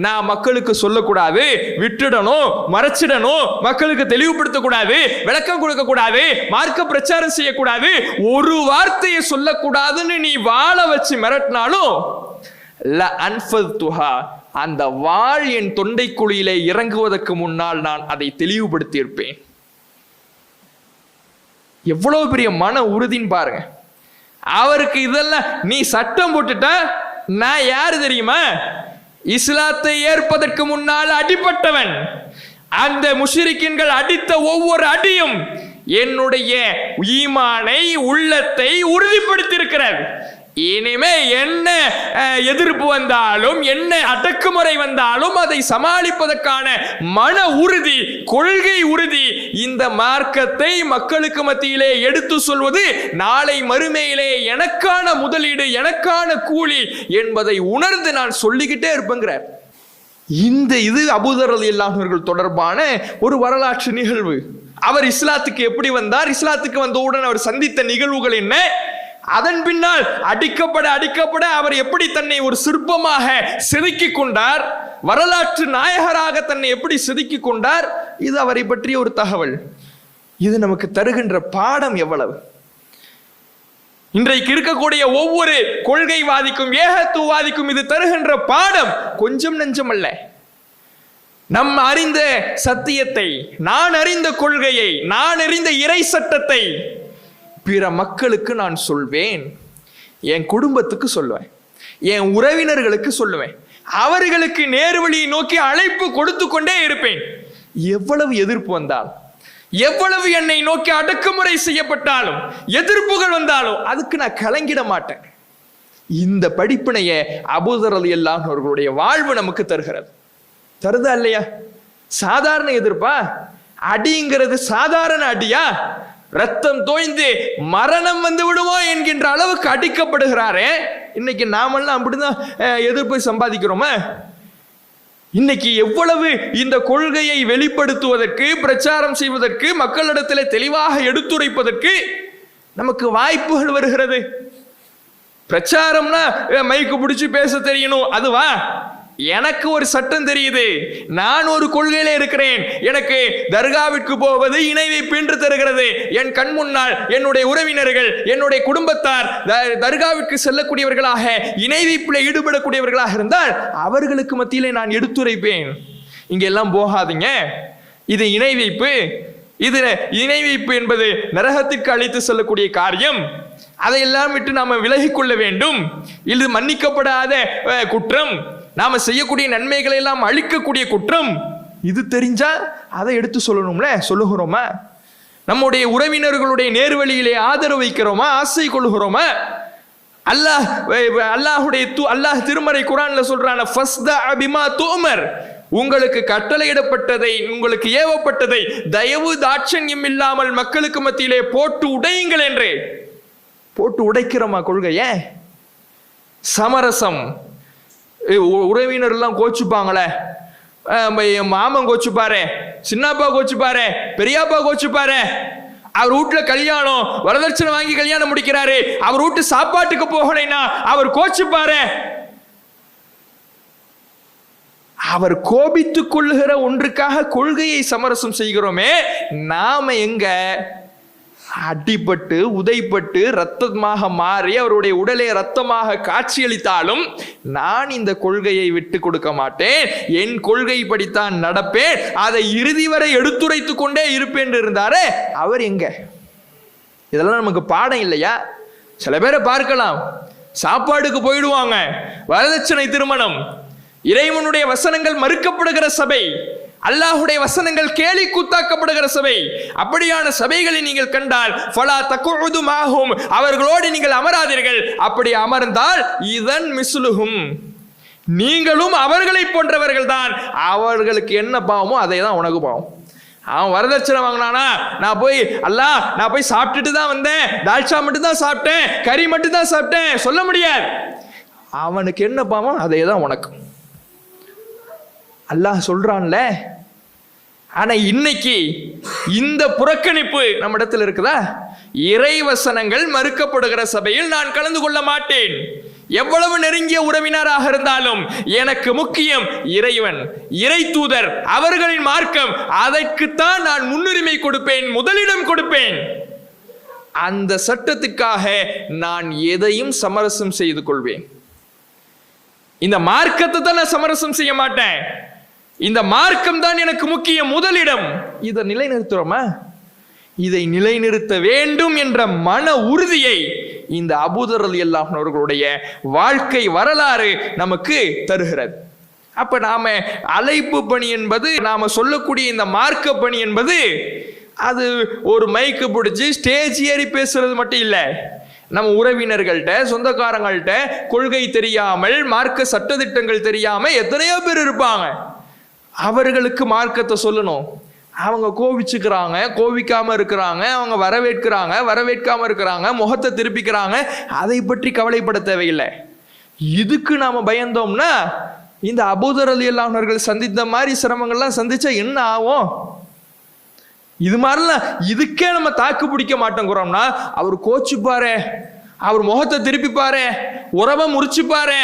நான் மக்களுக்கு சொல்லக்கூடாது, விட்டுடணும், மறைச்சிடணும், மக்களுக்கு தெளிவுபடுத்த கூடாது, விளக்கம் கொடுக்க கூடாது, மார்க்க பிரச்சாரம் செய்யக்கூடாது, ஒரு வார்த்தையை சொல்லக்கூடாதுன்னு நீ வாழ வச்சு மிரட்டினாலும் ல அன்ஃபதுஹா அந்த வாள் என் தொண்டைக்குழியிலே இறங்குவதற்கு முன்னால் நான் அதை தெளிவுபடுத்தி இருப்பேன். எவ்வளவு பெரிய மன உறுதின்னு பாருங்க. அவருக்கு இதெல்லாம் நீ சட்டம் போட்டுட்ட, நான் யாரு தெரியுமா? இஸ்லாத்தை ஏற்பதற்கு முன்னால் அடிபட்டவன். அந்த முஷ்ரிக்கீன்கள் அடித்த ஒவ்வொரு அடியும் என்னுடைய ஈமானை, உள்ளத்தை உறுதிப்படுத்தி இருக்கிறது. இனிமே என்ன எதிர்ப்பு வந்தாலும், என்ன அடக்குமுறை வந்தாலும் அதை சமாளிப்பதற்கான மன உறுதி, கொள்கை உறுதி, இந்த மார்க்கத்தை மக்களுக்கு மத்தியிலே எடுத்து சொல்வது நாளை மறுமையிலே எனக்கான முதலீடு, எனக்கான கூலி என்பதை உணர்ந்து நான் சொல்லிக்கிட்டே இருப்பேங்கிறார். இது அபூதர் ரலியல்லாஹு அன்ஹு தொடர்பான ஒரு வரலாற்று நிகழ்வு. அவர் இஸ்லாத்துக்கு எப்படி வந்தார், இஸ்லாத்துக்கு வந்தவுடன் அவர் சந்தித்த நிகழ்வுகள் என்ன, அதன் பின்னால் அடிக்கப்பட அவர் எப்படி தன்னை ஒரு சிற்பமாக செதுக்கிக் கொண்டார், வரலாற்று நாயகராக தன்னை எப்படி செதுக்கிக் கொண்டார், இது அவரை பற்றிய ஒரு தகவல். இது நமக்கு தருகின்ற பாடம் எவ்வளவு! இன்றைக்கு இருக்கக்கூடிய ஒவ்வொரு கொள்கைவாதிக்கும், ஏகத்துவாதிக்கும் இது தருகின்ற பாடம் கொஞ்சம் நெஞ்சம் அல்ல. நம் அறிந்த சத்தியத்தை, நான் அறிந்த கொள்கையை, நான் அறிந்த இறை சட்டத்தை பிற மக்களுக்கு நான் சொல்வேன். என் குடும்பத்துக்கு சொல்லுவேன், என் உறவினர்களுக்கு சொல்லுவேன், அவர்களுக்கு நேர்வழியை நோக்கி அழைப்பு கொடுத்து கொண்டே இருப்பேன். எவ்வளவு எதிர்ப்பு வந்தால், எவ்வளவு என்னை நோக்கி அடக்குமுறை செய்யப்பட்டாலும், எதிர்ப்புகள் வந்தாலும் அதுக்கு நான் கலங்கிட மாட்டேன். இந்த படிப்பினைய அபூதர் ரலியல்லாஹு அன்ஹு அவர்களுடைய வாழ்வு நமக்கு தருகிறது. தருதா இல்லையா? சாதாரண எதிர்ப்பா? அடிங்கிறது சாதாரண அடியா? ரத்தம் தோய்ந்து மரணம் வந்து விடுமோ என்கின்ற அளவுக்கு அடிக்கப்படுகிறாரே. இன்னைக்கு நாமெல்லாம் அப்படிதான் எதிர்ப்பை சம்பாதிக்கிறோமா? இன்னைக்கு எவ்வளவு இந்த கொள்கையை வெளிப்படுத்துவதற்கு, பிரச்சாரம் செய்வதற்கு, மக்களிடத்தில் தெளிவாக எடுத்துரைப்பதற்கு நமக்கு வாய்ப்புகள் வருகிறது. பிரச்சாரம்னா மைக்கு பிடிச்சி பேச தெரியணும், அதுவா? எனக்கு ஒரு சட்டம் தெரியுது, நான் ஒரு கொள்கையில இருக்கிறேன். எனக்கு தர்காவிற்கு போவது இணை வைப்பு என்று தருகிறது. என் கண் முன்னால் என்னுடைய உறவினர்கள், என்னுடைய குடும்பத்தார் தர்காவிற்கு செல்லக்கூடியவர்களாக, இணை வைப்பில் ஈடுபடக்கூடியவர்களாக இருந்தால் அவர்களுக்கு மத்தியிலே நான் எடுத்துரைப்பேன். இங்க எல்லாம் போகாதீங்க, இது இணை வைப்பு, இது இணை வைப்பு என்பது நரகத்திற்கு அழைத்து செல்லக்கூடிய காரியம், அதையெல்லாம் விட்டு நாம விலகிக் கொள்ள வேண்டும். இது மன்னிக்கப்படாத குற்றம், நாம செய்யக்கூடிய நன்மைகளை எல்லாம் அழிக்கக்கூடிய குற்றம். இது தெரிஞ்சா அதை எடுத்து சொல்லணும்ல. சொல்லுகிறோமா? நம்முடைய உறவினர்களுடைய நேர்வழியிலே ஆதரவு வைக்கிறோமா? ஆசை கொள்கிறோமா? அல்லாஹ் திருமறை குர்ஆன்ல சொல்றான, ஃபஸ்தா பிமா துமர், உங்களுக்கு கட்டளையிடப்பட்டதை, உங்களுக்கு ஏவப்பட்டதை தயவு தாட்சண்யம் இல்லாமல் மக்களுக்கு மத்தியிலே போட்டு உடையுங்கள் என்று. போட்டு உடைக்கிறோமா கொள்கைய? சமரசம். உறவினர் எல்லாம் கோச்சுப்பாங்களே, மாமன் கோச்சுப்பாரு, சின்னப்பா கோச்சுப்பாரு, பெரியப்பா கோச்சுப்பாரு, அவர் வீட்டுல கல்யாணம், வரதட்சணை வாங்கி கல்யாணம் முடிக்கிறாரு, அவர் வீட்டு சாப்பாட்டுக்கு போகலைன்னா அவர் கோச்சுப்பாரு. அவர் கோபித்துக் கொள்ளுகிற ஒன்றுக்காக கொள்கையை சமரசம் செய்கிறோமே, நாம எங்க அடிபட்டு உதைப்பட்டு ரத்தமாக மாறி அவருடைய உடலை ரத்தமாக காட்சியளித்தாலும் நான் இந்த கொள்கையை விட்டு கொடுக்க மாட்டேன், என் கொள்கை படித்தான் நடப்பேன், அதை இறுதி வரை எடுத்துரைத்து கொண்டே இருப்பேன் இருந்தாரே, அவர் எங்க? இதெல்லாம் நமக்கு பாடம் இல்லையா? சில பேரை பார்க்கலாம், சாப்பாடுக்கு போயிடுவாங்க, வரதட்சணை திருமணம், இறைவனுடைய வசனங்கள் மறுக்கப்படுகிற சபை, அல்லாஹுடைய வசனங்கள் கேலி கூத்தாக்கப்படுகிற சபை, அப்படியான சபைகளை நீங்கள் கண்டால் ஃபலா தகுது மாஹும், அவர்களோடு நீங்கள் அமராதீர்கள். அப்படி அமர்ந்தால் இதன் மிஸ்லுஹும், நீங்களும் அவர்களை போன்றவர்கள் தான். அவர்களுக்கு என்ன பாவமோ அதை தான் உனக்கு பாவம். அவன் வரதட்சணை வாங்கினானா, நான் போய் சாப்பிட்டுட்டு தான் வந்தேன், தால்ச்சா மட்டும் தான் சாப்பிட்டேன், கறி மட்டும் தான் சாப்பிட்டேன் சொல்ல முடியாது. அவனுக்கு என்ன பாவம் அதே தான் உனக்கு. அல்லாஹ் சொல்றான்ல. ஆனா இன்னைக்கு இந்த புறக்கணிப்பு நம்ம இடத்துல இருக்குதா? இறைவசனங்கள் மறுக்கப்படுகிற சபையில் நான் கலந்து கொள்ள மாட்டேன். எவ்வளவு நெருங்கிய உறவினராக இருந்தாலும் எனக்கு முக்கியம் இறைவன், இறை தூதர், அவர்களின் மார்க்கம், அதற்குத்தான் நான் முன்னுரிமை கொடுப்பேன், முதலிடம் கொடுப்பேன். அந்த சட்டத்துக்காக நான் எதையும் சமரசம் செய்து கொள்வேன். இந்த மார்க்கத்தை தான் நான் சமரசம் செய்ய மாட்டேன், இந்த மார்க்கம் தான் எனக்கு முக்கிய முதலிடம். இதை நிலைநிறுத்துறோமா? இதை நிலைநிறுத்த வேண்டும் என்ற மன உறுதியை இந்த அபூதர் ரலியல்லாஹு அன்ஹு அவர்களுடைய வாழ்க்கை வரலாறு நமக்கு தருகிறது. அப்ப நாம அழைப்பு பணி என்பது, நாம சொல்லக்கூடிய இந்த மார்க்க பணி என்பது, அது ஒரு மைக்கு பிடிச்சி ஸ்டேஜ் ஏறி பேசுறது மட்டும் இல்லை. நம்ம உறவினர்கள்ட்ட, சொந்தக்காரங்கள்ட்ட கொள்கை தெரியாமல், மார்க்க சட்டதிட்டங்கள் தெரியாம எத்தனையோ பேர் இருப்பாங்க. அவர்களுக்கு மார்க்கத்தை சொல்லணும். அவங்க கோவிச்சுக்கிறாங்க, கோவிக்காம இருக்கிறாங்க, அவங்க வரவேற்கிறாங்க, வரவேற்காம இருக்கிறாங்க, முகத்தை திருப்பிக்கிறாங்க, அதை பற்றி கவலைப்பட தேவையில்லை. இதுக்கு நாம பயந்தோம்னா இந்த அபூதர் ரலியல்லாஹு அன்ஹு அவர்கள் சந்தித்த மாதிரி சிரமங்கள்லாம் சந்திச்சா என்ன ஆகும்? இது மாதிரிலாம் இதுக்கே நம்ம தாக்கு பிடிக்க மாட்டோங்கிறோம்னா, அவர் கோச்சுப்பாரு, அவர் முகத்தை திருப்பிப்பாரு, உறவை முறிச்சுப்பாரு,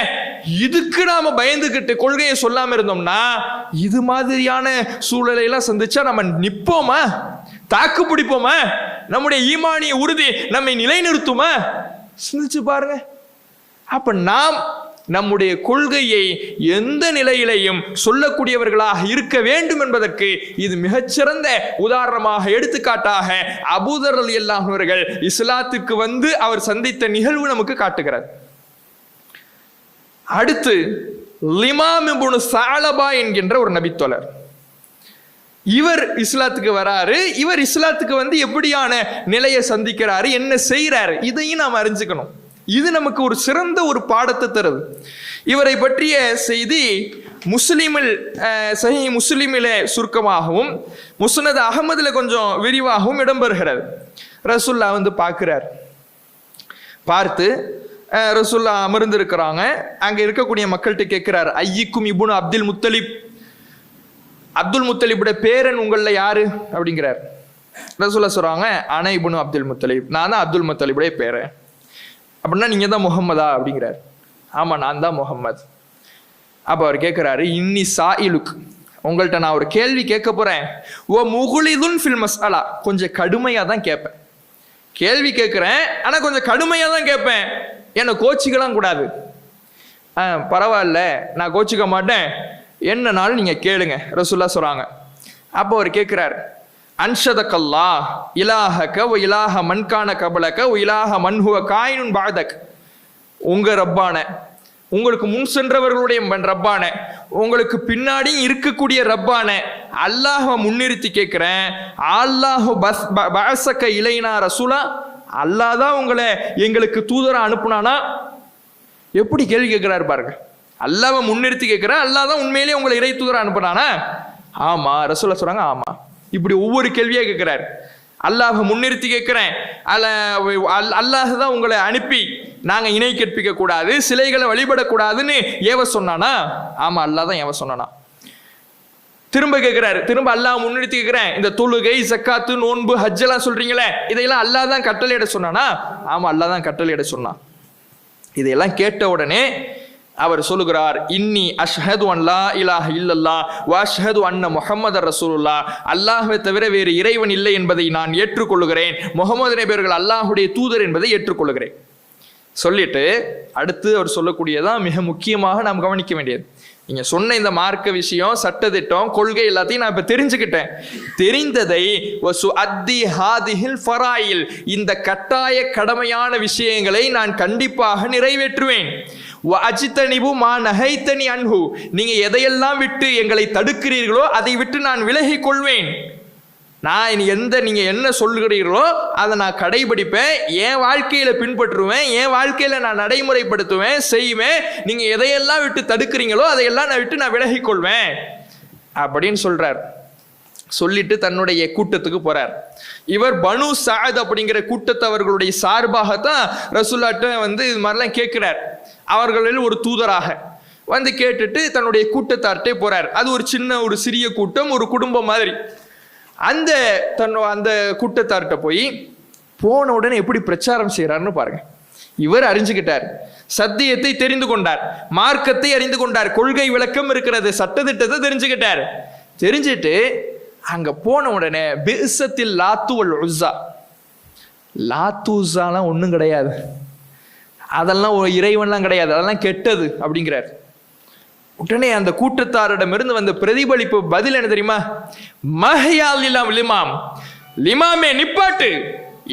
இதுக்கு நாம பயந்துகிட்டு கொள்கையை சொல்லாம இருந்தோம்னா, இது மாதிரியான சூழலை எல்லாம் சந்திச்சா நம்ம நிப்போமா? தாக்கு பிடிப்போமா? நம்முடைய ஈமானிய உறுதி நம்மை நிலைநிறுத்துமா? சிந்திச்சு பாருங்க. அப்ப நாம் நம்முடைய கொள்கையை எந்த நிலையிலையும் சொல்லக்கூடியவர்களாக இருக்க வேண்டும் என்பதற்கு இது மிகச்சிறந்த உதாரணமாக, எடுத்துக்காட்டாக அபூதர் ரலியல்லாஹு அன்ஹு அவர்கள் இஸ்லாத்துக்கு வந்து அவர் சந்தித்த நிகழ்வு நமக்கு காட்டுகிறார். அடுத்து லிமாம் இப்னு ஸஅலபா என்கின்ற ஒரு நபித்தோழர், இவர் இஸ்லாத்துக்கு வராரு. இவர் இஸ்லாத்துக்கு வந்து எப்படியான நிலையை சந்திக்கிறாரு, என்ன செய்யறாரு, இதையும் நாம் அறிஞ்சுக்கணும். இது நமக்கு ஒரு சிறந்த ஒரு பாடத்தை தருது. இவரை பற்றிய செய்தி முஸ்லிமில், சஹீஹ் முஸ்லிமிலே சுருக்கமாகவும், முஸ்னத் அஹமதுல கொஞ்சம் விரிவாகவும் இடம்பெறுகிறது. ரசூல்லா வந்து பார்க்கிறார். பார்த்து ரசூல்லா அமர்ந்திருக்கிறாங்க. அங்க இருக்கக்கூடிய மக்கள்கிட்ட கேட்கிறார், ஐயிக்கும் இப்னு அப்துல் முத்தலிப், அப்துல் முத்தலிபுடைய பேரன் உங்களில் யாரு அப்படிங்கிறார். ரசூல்லா சொல்றாங்க, அன இப்னு அப்துல் முத்தலிப், நான் தான் அப்துல் முத்தலிபுடைய பேரன். அப்படின்னா நீங்க தான் முகம்மதா அப்படிங்கிறார். ஆமா, நான் தான் முகம்மது. அப்ப அவர் கேட்கிறாரு, இன்னி சாயிலுக், உங்கள்கிட்ட நான் ஒரு கேள்வி கேட்க போறேன். ஓ முகுலிதுன் ஃபில் மஸ்அலா, கொஞ்சம் கடுமையா தான் கேட்பேன். கேள்வி கேட்கிறேன், ஆனா கொஞ்சம் கடுமையா தான் கேட்பேன், என்ன கோச்சிக்கலாம் கூடாது. பரவாயில்ல, நான் கோச்சிக்க மாட்டேன், என்னன்னாலும் நீங்க கேளுங்க ரசூல்லா சொல்றாங்க. அப்போ அவர் கேட்கிறார், அன்ஷதக்கல்லா இலாஹக வ இலாஹ மன்கான கபலக வ இலாஹ மன்ஹுவ காயினுன் பாதக், உங்க ரப்பான, உங்களுக்கு முன் சென்றவர்களுடைய ரப்பான, உங்களுக்கு பின்னாடி இருக்கக்கூடிய ரப்பான அல்லாஹ்வை முன்னிறுத்தி கேட்கிறேன். அல்லாஹு பஅஸக இலைனா ரசூலா, அல்லாஹ் தான் உங்களை எங்களுக்கு தூதரா அனுப்புனானா? எப்படி கேள்வி கேட்கிறாரு பாருங்க. அல்லாஹ்வை முன்னிறுத்தி கேட்கிறேன், அல்லாஹ் தான் உண்மையிலேயே உங்களை இறை தூதரா அனுப்புனானா? ஆமா. ரசூலா சொல்றாங்க, ஆமா. இப்படி ஒவ்வொரு கேள்வியா கேட்கிறார். அல்லாஹ் முன்னிறுத்தி கேட்கிறேன், அல்லாஹ் தான் உங்களை அனுப்பி நாங்க இணை கற்பிக்க கூடாது, சிலைகளை வழிபடக்கூடாதுன்னு ஏவ சொன்னானா? ஆமா, அல்லாஹ் தான் ஏவ சொன்னானா. திரும்ப கேட்கிறாரு, திரும்ப அல்லாஹ் முன்னிறுத்தி கேட்கிறேன், இந்த தொழுகை, ஜக்காத்து, நோன்பு, ஹஜ் எல்லாம் சொல்றீங்களே, இதையெல்லாம் அல்லாஹ் தான் கட்டளையிட சொன்னானா? ஆமா, அல்லாஹ் தான் கட்டளையிட சொன்னான். இதையெல்லாம் கேட்ட உடனே அவர் சொல்லுகிறார், இன்னி அஷ்ஹது அன் லா இலாஹ இல்லல்லாஹ் வ அஷ்ஹது அன்ன முஹம்மதர் ரசூலுல்லாஹ், அல்லாஹ்வை தவிர வேறு இறைவன் இல்லை என்பதை நான் ஏற்றுக்கொள்கிறேன், முஹம்மது நபி அவர்கள் அல்லாஹ்வுடைய தூதர் என்பதை ஏற்றுக்கொள்கிறேன். சொல்லிட்டு அடுத்து அவர் சொல்லக்கூடியதான் மிக முக்கியமாக நாம் கவனிக்க வேண்டியது. நீங்க சொன்ன இந்த மார்க்க விஷயம், சட்டத்திட்டம், கொள்கை எல்லாத்தையும் நான் இப்ப தெரிஞ்சுக்கிட்டேன். தெரிந்ததை இந்த கட்டாய கடமையான விஷயங்களை நான் கண்டிப்பாக நிறைவேற்றுவேன். நீங்க எதையெல்லாம் விட்டு எங்களை தடுக்கிறீர்களோ அதை விட்டு நான் விலகிக் கொள்வேன். நான் நீங்க என்ன சொல்லுகிறீர்களோ அதை நான் கடைபிடிப்பேன், என் வாழ்க்கையில பின்பற்றுவேன், என் வாழ்க்கையில நான் நடைமுறைப்படுத்துவேன், செய்வேன். நீங்க எதையெல்லாம் விட்டு தடுக்கிறீங்களோ அதையெல்லாம் நான் விட்டு நான் விலகிக் கொள்வேன் அப்படின்னு சொல்றார். சொல்லிட்டு தன்னுடைய கூட்டத்துக்கு போறார். இவர் பனு சாத் அப்படிங்கிற கூட்டத்தவர்களுடைய சார்பாகத்தான் ரசூலுல்லாஹ்ட்ட வந்து இது மாதிரிலாம் கேட்கிறார். அவர்களில் ஒரு தூதராக வந்து கேட்டுட்டு தன்னுடைய கூட்டத்தார்ட்டே போறார். அது ஒரு சிறிய கூட்டம், ஒரு குடும்பம் மாதிரி. அந்த கூட்டத்தார்ட்ட போன உடனே எப்படி பிரச்சாரம் செய்யறாருன்னு பாருங்க. இவர் அறிஞ்சுக்கிட்டார், சத்தியத்தை தெரிந்து கொண்டார், மார்க்கத்தை அறிந்து கொண்டார், கொள்கை விளக்கம் இருக்கிறது, சட்டத்திட்டத்தை தெரிஞ்சுக்கிட்டார். தெரிஞ்சுட்டு அங்க போன உடனே பிஸத்தில் லாத்து வல் உஸ்ஸா, லாத்து உஸ்ஸாலாம் ஒன்றும் கிடையாது, அதெல்லாம் இறைவன்லாம் கிடையாது, அதெல்லாம் கெட்டது அப்படிங்கிறார். உடனே அந்த கூட்டத்தாரிடமிருந்து வந்த பிரதிபலிப்பு பதில் என்ன தெரியுமா? மஹ்யால் லிமாம், லிமாமே நிப்பாட்டு,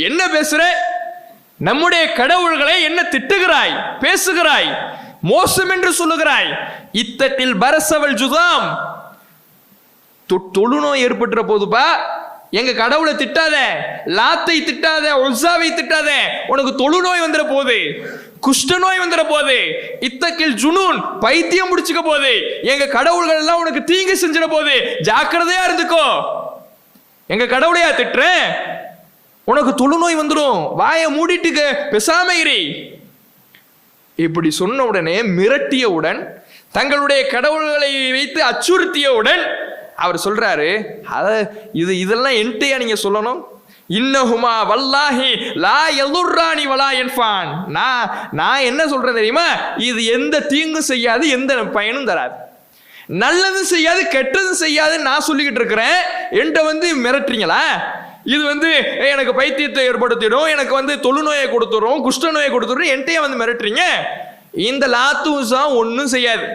என்ன பேசுற? நம்முடைய கடவுள்களை என்ன திட்டுகிறாய், பேசுகிறாய், மோசம் என்று சொல்லுகிறாய்? இத்தத்தில் பரசவல் ஜுதாம், தொழுநோய் ஏற்பட்டுற போதுப்பா, எங்க கடவுளை திட்டாத, லாத்தை திட்டாத, உஸாவை திட்டாத, உனக்கு தொழுநோய் வந்துட போகுது, குஷ்ட நோய் வந்துட போகுது, இத்தக்கில் ஜுனூன், பைத்தியம் முடிச்சுக்க போகுது, எங்க கடவுள்கள் எல்லாம் உனக்கு தீங்கு செஞ்சிட போகுது, ஜாக்கிரதையா இருந்துக்கோ. எங்க கடவுளையா திட்டுற? உனக்கு தொழுநோய் வந்துடும், வாயை மூடிட்டுக்க, பெசாம இரு. இப்படி சொன்ன உடனே, மிரட்டியவுடன், தங்களுடைய கடவுள்களை வைத்து அச்சுறுத்தியவுடன் அவர் சொல்றாரு, இதெல்லாம் என்கிட்டயா நீங்க சொல்லணும்? இன்னஹுமா வல்லாஹி லா யதுர்ரானி வலா யன்ஃபான். நான் என்ன சொல்றேன் தெரியுமா? இது எந்த தீங்கும் செய்யாது, எந்த பயனும் தராது, நல்லதும் செய்யாது, கெட்டதும் செய்யாது. நான் சொல்லிக்கிட்டு இருக்கிறேன், என்கிட்ட மிரட்டுறீங்களா? இது எனக்கு பைத்தியத்தை ஏற்படுத்திடும், எனக்கு தொழுநோயை கொடுத்துரும், குஷ்ட நோயை கொடுத்துரும், என்கிட்டயே மிரட்டுறீங்க. இந்த லாத்தூசா ஒன்னும் செய்யாது,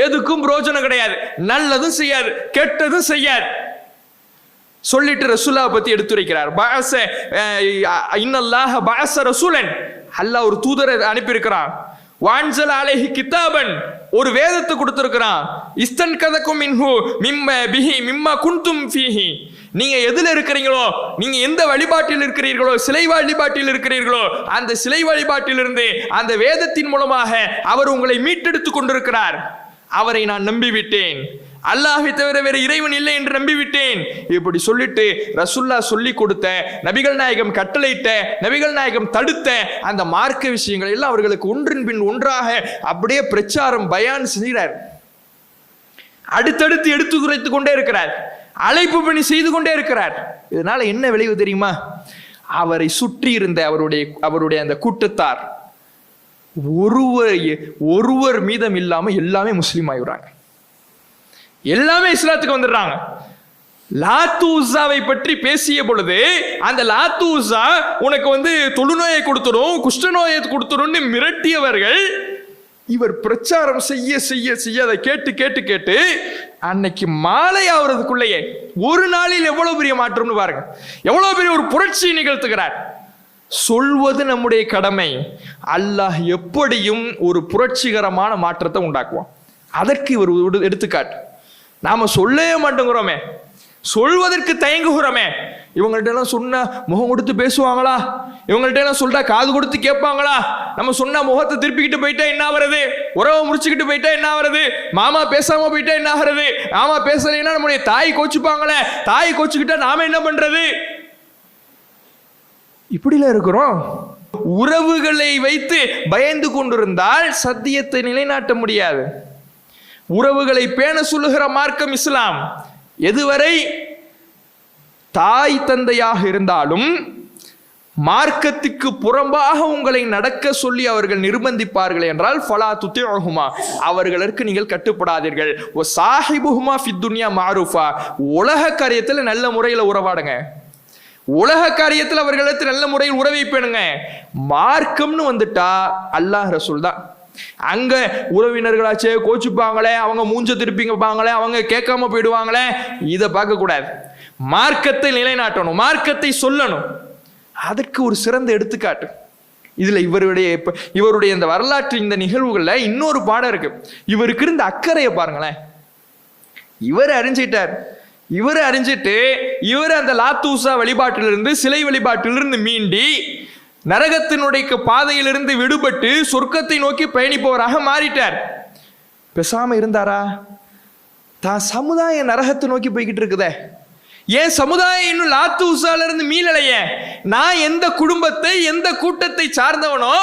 எதுக்கும் பிரோஜனம் கிடையாது, நல்லதும் செய்யாது, கெட்டதும் செய்யாது சொல்லிட்டு ரசூலா பத்தி எடுத்துரைக்கிறார். இன்னல்லாஹ பஅஸ ரசூலன், அல்லாஹ் ஒரு தூதரை அனுப்பி இருக்கிறான். வான்ஸல அலைஹி கிதாபன், ஒரு வேதத்தை கொடுத்திருக்கிறான். இஸ்தன்கதகும் மின்ஹு மிம்மா குன்தும் ஃபீஹி, நீங்க எதுல இருக்கிறீங்களோ, நீங்க எந்த வழிபாட்டில் இருக்கிறீர்களோ, சிலை வழிபாட்டில் இருக்கிறீர்களோ, அந்த சிலை வழிபாட்டிலிருந்து அந்த வேதத்தின் மூலமாக அவர் உங்களை மீட்டெடுத்துக் கொண்டிருக்கிறார். அவரை நான் நம்பிவிட்டேன், அல்லாஹ்வை தவிர வேறு இறைவன் இல்லை என்று நம்பிவிட்டேன். இப்படி சொல்லிட்டு ரசூல்லா சொல்லி கொடுத்த, நபிகள் நாயகம் கட்டளையிட்ட, நபிகள் நாயகம் தடுத்த அந்த மார்க்க விஷயங்கள் எல்லாம் அவர்களுக்கு ஒன்றின் பின் ஒன்றாக அப்படியே பிரச்சாரம் பயான் செய்கிறார். அடுத்தடுத்து எடுத்து குறைத்துக் கொண்டே இருக்கிறார், அழைப்பு பணி செய்து கொண்டே இருக்கிறார். இதனால என்ன விளைவு தெரியுமா? அவரை சுற்றி இருந்த அவருடைய அந்த கூட்டத்தார் ஒருவர் மீதம் இல்லாம எல்லாமே முஸ்லீம் ஆகிடுறாங்க, எல்லாமே இஸ்லாத்துக்கு வந்துடுறாங்க. லாத்து உஸாவை பற்றி பேசிய பொழுது, அந்த லாத்து உஸா உனக்கு தொழுநோயை கொடுத்துடும், குஷ்ட நோயை கொடுத்துடும் மிரட்டியவர்கள், இவர் பிரச்சாரம் செய்ய செய்ய செய்ய அதை கேட்டு கேட்டு கேட்டு அன்னைக்கு மாலை ஆகிறதுக்குள்ளேயே ஒரு நாளில் எவ்வளவு பெரிய மாற்றம்னு பாருங்க, எவ்வளவு பெரிய ஒரு புரட்சி நிகழ்த்துகிறார். சொல்வது நம்முடைய கடமை, அல்லாஹ் எப்படியும் ஒரு புரட்சிகரமான மாற்றத்தை உண்டாக்குவான். அதற்கு இவர் எடுத்துக்காட்டு. நாம சொல்லவே மாட்டேங்கிறோமே, சொல்வதற்கு தயங்குகிறோமே. இவங்கள்ட்ட எல்லாம் சொன்னா முகம் கொடுத்து பேசுவாங்களா? இவங்கள்ட்ட எல்லாம் சொல்லிட்டா காது கொடுத்து கேட்பாங்களா? நம்ம சொன்னா முகத்தை திருப்பிக்கிட்டு போயிட்டா என்ன ஆகிறது? உறவை முடிச்சுக்கிட்டு போயிட்டா என்ன ஆகிறது? மாமா பேசாம போயிட்டா என்ன ஆகிறது? மாமா பேசலைன்னா நம்முடைய தாய் கோச்சுப்பாங்களே, தாய் கோச்சுக்கிட்டா நாம என்ன பண்றது? இப்படில இருக்கிறோம். உறவுகளை வைத்து பயந்து கொண்டிருந்தால் சத்தியத்தை நிலைநாட்ட முடியாது. உறவுகளை பேண சொல்லுகிற மார்க்கம் இஸ்லாம். எதுவரை தாய் தந்தையாக இருந்தாலும் மார்க்கத்துக்கு புறம்பாக உங்களை நடக்க சொல்லி அவர்கள் நிர்பந்திப்பார்கள் என்றால் ஃபலா துத்திஉஹுமா, அவர்களுக்கு நீங்கள் கட்டுப்படாதீர்கள். வ சாஹிபுஹுமா ஃபித் துன்யா மஅரூஃபா, உலக காரியத்தில் நல்ல முறையில் உறவாடுங்க, உலக காரியத்தில் அவர்களுக்கு நல்ல முறையில் உறவை பேணுங்க. மார்க்கம்னு வந்துட்டா அல்லாஹ் ரசூல் தான். அங்க உறவினர்களாச்சே கோச்சுப்பாங்களே, அவங்க மூஞ்ச திருப்பிங்கப்பாங்களே, அவங்க கேட்காம போயிடுவாங்களே, இதை பார்க்க கூடாது. மார்க்கத்தை நிலைநாட்டணும், மார்க்கத்தை சொல்லணும். அதற்கு ஒரு சிறந்த எடுத்துக்காட்டு இதுல இவருடைய இந்த வரலாற்று இந்த நிகழ்வுகள்ல இன்னொரு பாடம் இருக்கு. இவருக்கு இருந்த அக்கறையை பாருங்களேன். இவர் அறிஞ்சிட்டு இவர் அந்த லாத்தூசா வழிபாட்டிலிருந்து, சிலை வழிபாட்டிலிருந்து மீண்டி நரகத்தினுடைய பாதையிலிருந்து விடுபட்டு சொர்க்கத்தை நோக்கி பயணிப்பவராக மாறிட்டார். பேசாம இருந்தாரா? தான் சமுதாயம் நரகத்தை நோக்கி போய்கிட்டு இருக்குதே, ஏன் சமுதாயம் இன்னும் லாத்தூசால இருந்து மீளலைய? நான் எந்த குடும்பத்தை, எந்த கூட்டத்தை சார்ந்தவனோ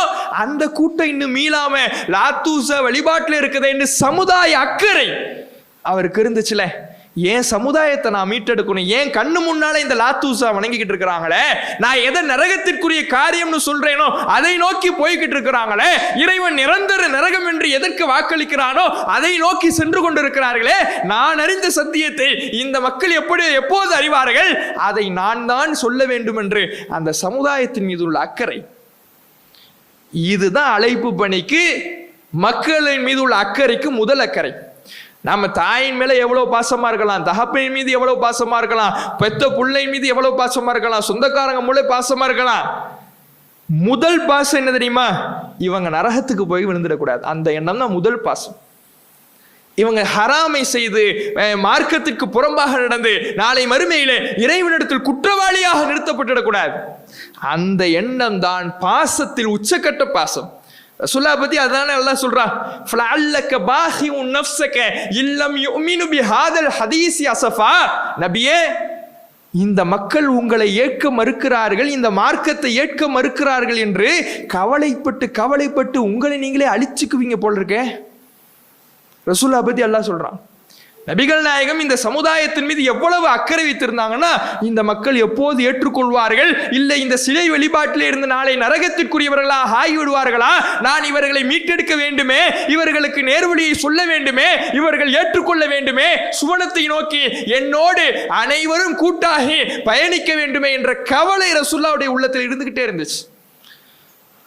அந்த கூட்டம் இன்னும் மீளாம லாத்தூசா வழிபாட்டில் இருக்குதே என்று சமுதாய அக்கறை அவருக்கு இருந்துச்சுல. ஏன் சமுதாயத்தை நான் மீட்டெடுக்கணும்? ஏன் கண்ணு முன்னால இந்த லாத்தூசா வணங்கிக்கிட்டு இருக்கிறாங்களே, நான் எதை நரகத்திற்குரிய காரியம்னு சொல்றேனோ அதை நோக்கி போய்கிட்டு இருக்கிறாங்களே, இறைவன் நிரந்தர நரகம் என்று எதற்கு வாக்களிக்கிறானோ அதை நோக்கி சென்று கொண்டிருக்கிறார்களே, நான் அறிந்த சத்தியத்தை இந்த மக்கள் எப்போது அறிவார்கள்? அதை நான் தான் சொல்ல வேண்டும் என்று அந்த சமுதாயத்தின் மீது உள்ள அக்கறை. இதுதான் அழைப்பு பணிக்கு, மக்களின் மீது உள்ள அக்கறைக்கு முதல் அக்கறை. நம்ம தாயின் மேல எவ்வளவு பாசமா இருக்கலாம், தகப்பனின் மீது எவ்வளவு பாசமா இருக்கலாம், பெத்த பிள்ளை மீது எவ்வளவு பாசமா இருக்கலாம், சொந்தக்காரங்க மூலம் பாசமா இருக்கலாம். முதல் பாசம் என்ன தெரியுமா? இவங்க நரகத்துக்கு போய் விழுந்துடக்கூடாது. அந்த எண்ணம் தான் முதல் பாசம். இவங்க ஹராமை செய்து மார்க்கத்திற்கு புறம்பாக நடந்து நாளை மறுமையிலே இறைவனிடத்தில் குற்றவாளியாக நிறுத்தப்பட்டுடக்கூடாது. அந்த எண்ணம் தான் பாசத்தில் உச்சக்கட்ட பாசம். ரசூலுல்லாஹ் பத்தி அதானே அல்லாஹ் சொல்றான், ஃபலஅல்லக பாஹிஉன் நஃப்ஸக இல்லம் யுமினு பிஹாதல் ஹதீஸி அஸஃபா. நபியே, இந்த மக்கள் உங்களை ஏற்க மறுக்கிறார்கள், இந்த மார்க்கத்தை ஏற்க மறுக்கிறார்கள் என்று கவலைப்பட்டு உங்களை நீங்களே அழிச்சுக்குவீங்க போல இருக்கே. ரசூலுல்லாஹ் பத்தி அல்லாஹ் சொல்றான். நபிகள் நாயகம் இந்த சமுதாயத்தின் மீது எவ்வளவு அக்கறை வைத்திருந்தாங்கன்னா, இந்த மக்கள் எப்போது ஏற்றுக்கொள்வார்கள், இல்லை இந்த சிலை வழிபாட்டிலே இருந்து நாளை நரகத்திற்குரியவர்களாக ஆகிவிடுவார்களா, நான் இவர்களை மீட்டெடுக்க வேண்டுமே, இவர்களுக்கு நேர்வழியை சொல்ல வேண்டுமே, இவர்கள் ஏற்றுக்கொள்ள வேண்டுமே, சுவனத்தை நோக்கி என்னோடு அனைவரும் கூட்டாகி பயணிக்க வேண்டுமே என்ற கவலை ரசூலுல்லாஹ்வுடைய உள்ளத்தில் இருந்துகிட்டே இருந்துச்சு.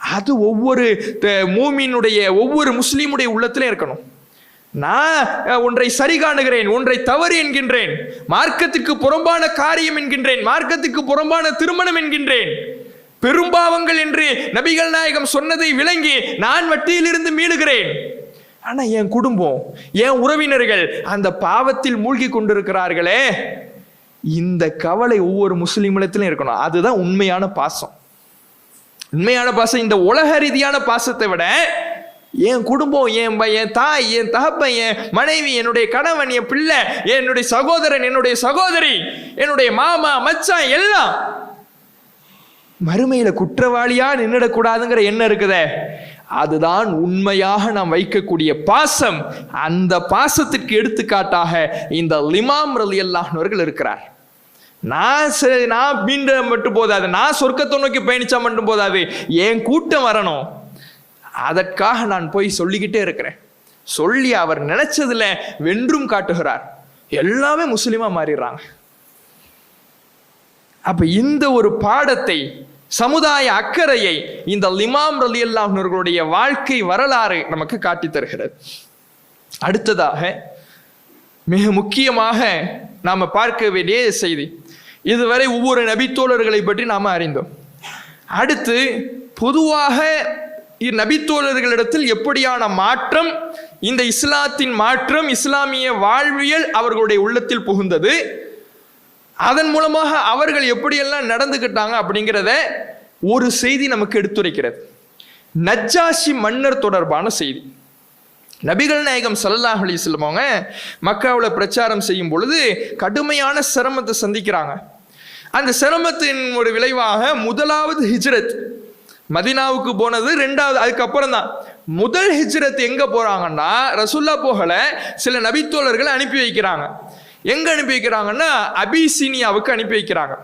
அது ஒவ்வொரு மூமினுடைய ஒவ்வொரு முஸ்லீமுடைய உள்ளத்திலே இருக்கணும். நான் ஒன்றை சரி காணுகிறேன், ஒன்றை தவறு என்கின்றேன், மார்க்கத்துக்கு புறம்பான காரியம் என்கின்றேன், மார்க்கத்துக்கு புறம்பான திருமணம் என்கின்றேன், பெரும்பாவங்கள் என்று நபிகள் நாயகம் சொன்னதை விளங்கி நான் வட்டியிலிருந்து மீளுகிறேன். ஆனா என் குடும்பம், என் உறவினர்கள் அந்த பாவத்தில் மூழ்கி கொண்டிருக்கிறார்களே, இந்த கவலை ஒவ்வொரு முஸ்லிமிடத்திலும் இருக்கணும். அதுதான் உண்மையான பாசம். உண்மையான பாசம் இந்த உலக ரீதியான பாசத்தை விட என் குடும்பம், என் தாய், என் தகப்பன், என் மனைவி, என்னுடைய கணவன், என் பிள்ளை, என்னுடைய சகோதரன், என்னுடைய சகோதரி, என்னுடைய மாமா, மச்சான் எல்லாம் மறுமையில குற்றவாளியா நின்றுடக்கூடாதுங்கிற எண்ணம் இருக்குதே, அதுதான் உண்மையாக நாம் வைக்கக்கூடிய பாசம். அந்த பாசத்திற்கு எடுத்துக்காட்டாக இந்த இமாம் ரலியல்லாஹு அன்ஹு இருக்கிறார். நான் மீண்டும் மட்டும் போதாது, நான் சொர்க்கத்தை நோக்கி பயணிச்சா மட்டும் போதாது, என் கூட்டம் வரணும். அதற்காக நான் போய் சொல்லிக்கிட்டே இருக்கிறேன். சொல்லி அவர் நினைச்சதுல வென்றும் காட்டுகிறார். எல்லாமே முஸ்லிமா மாறிடுறாங்க. அப்ப இந்த ஒரு பாடத்தை, சமுதாய அக்கறையை இந்த இமாம் ரலியல்லாஹு அன்ஹுடைய வாழ்க்கை வரலாறு நமக்கு காட்டி தருகிறது. அடுத்ததாக மிக முக்கியமாக நாம பார்க்க வேண்டிய செய்தி, இதுவரை ஒவ்வொரு நபித்தோழர்களை பற்றி நாம அறிந்தோம். அடுத்து பொதுவாக நபித்தோழர்களிடத்தில் எப்படியான மாற்றம், இந்த இஸ்லாத்தின் மாற்றம், இஸ்லாமிய வாழ்வியல் அவர்களுடைய உள்ளத்தில் புகுந்தது, அதன் மூலமாக அவர்கள் எப்படியெல்லாம் நடந்துக்கிட்டாங்க அப்படிங்கிறத ஒரு செய்தி நமக்கு எடுத்துரைக்கிறது. நஜ்ஜாஷி மன்னர் தொடர்பான செய்தி. நபிகள் நாயகம் ஸல்லல்லாஹு அலைஹி வஸல்லம் அவங்க மக்காவில் பிரச்சாரம் செய்யும் பொழுது கடுமையான சிரமத்தை சந்திக்கிறாங்க. அந்த சிரமத்தின் ஒரு விளைவாக முதலாவது ஹிஜ்ரத், மதீனாவுக்கு போனது ரெண்டாவது, அதுக்கப்புறம் தான் முதல் ஹிஜ்ரத் எங்க போறாங்கன்னா, ரசூலுல்லாஹ் போகல, சில நபித்தோழர்களை அனுப்பி வைக்கிறாங்க. எங்க அனுப்பி வைக்கிறாங்கன்னா அபிசீனியாவுக்கு அனுப்பி வைக்கிறாங்க.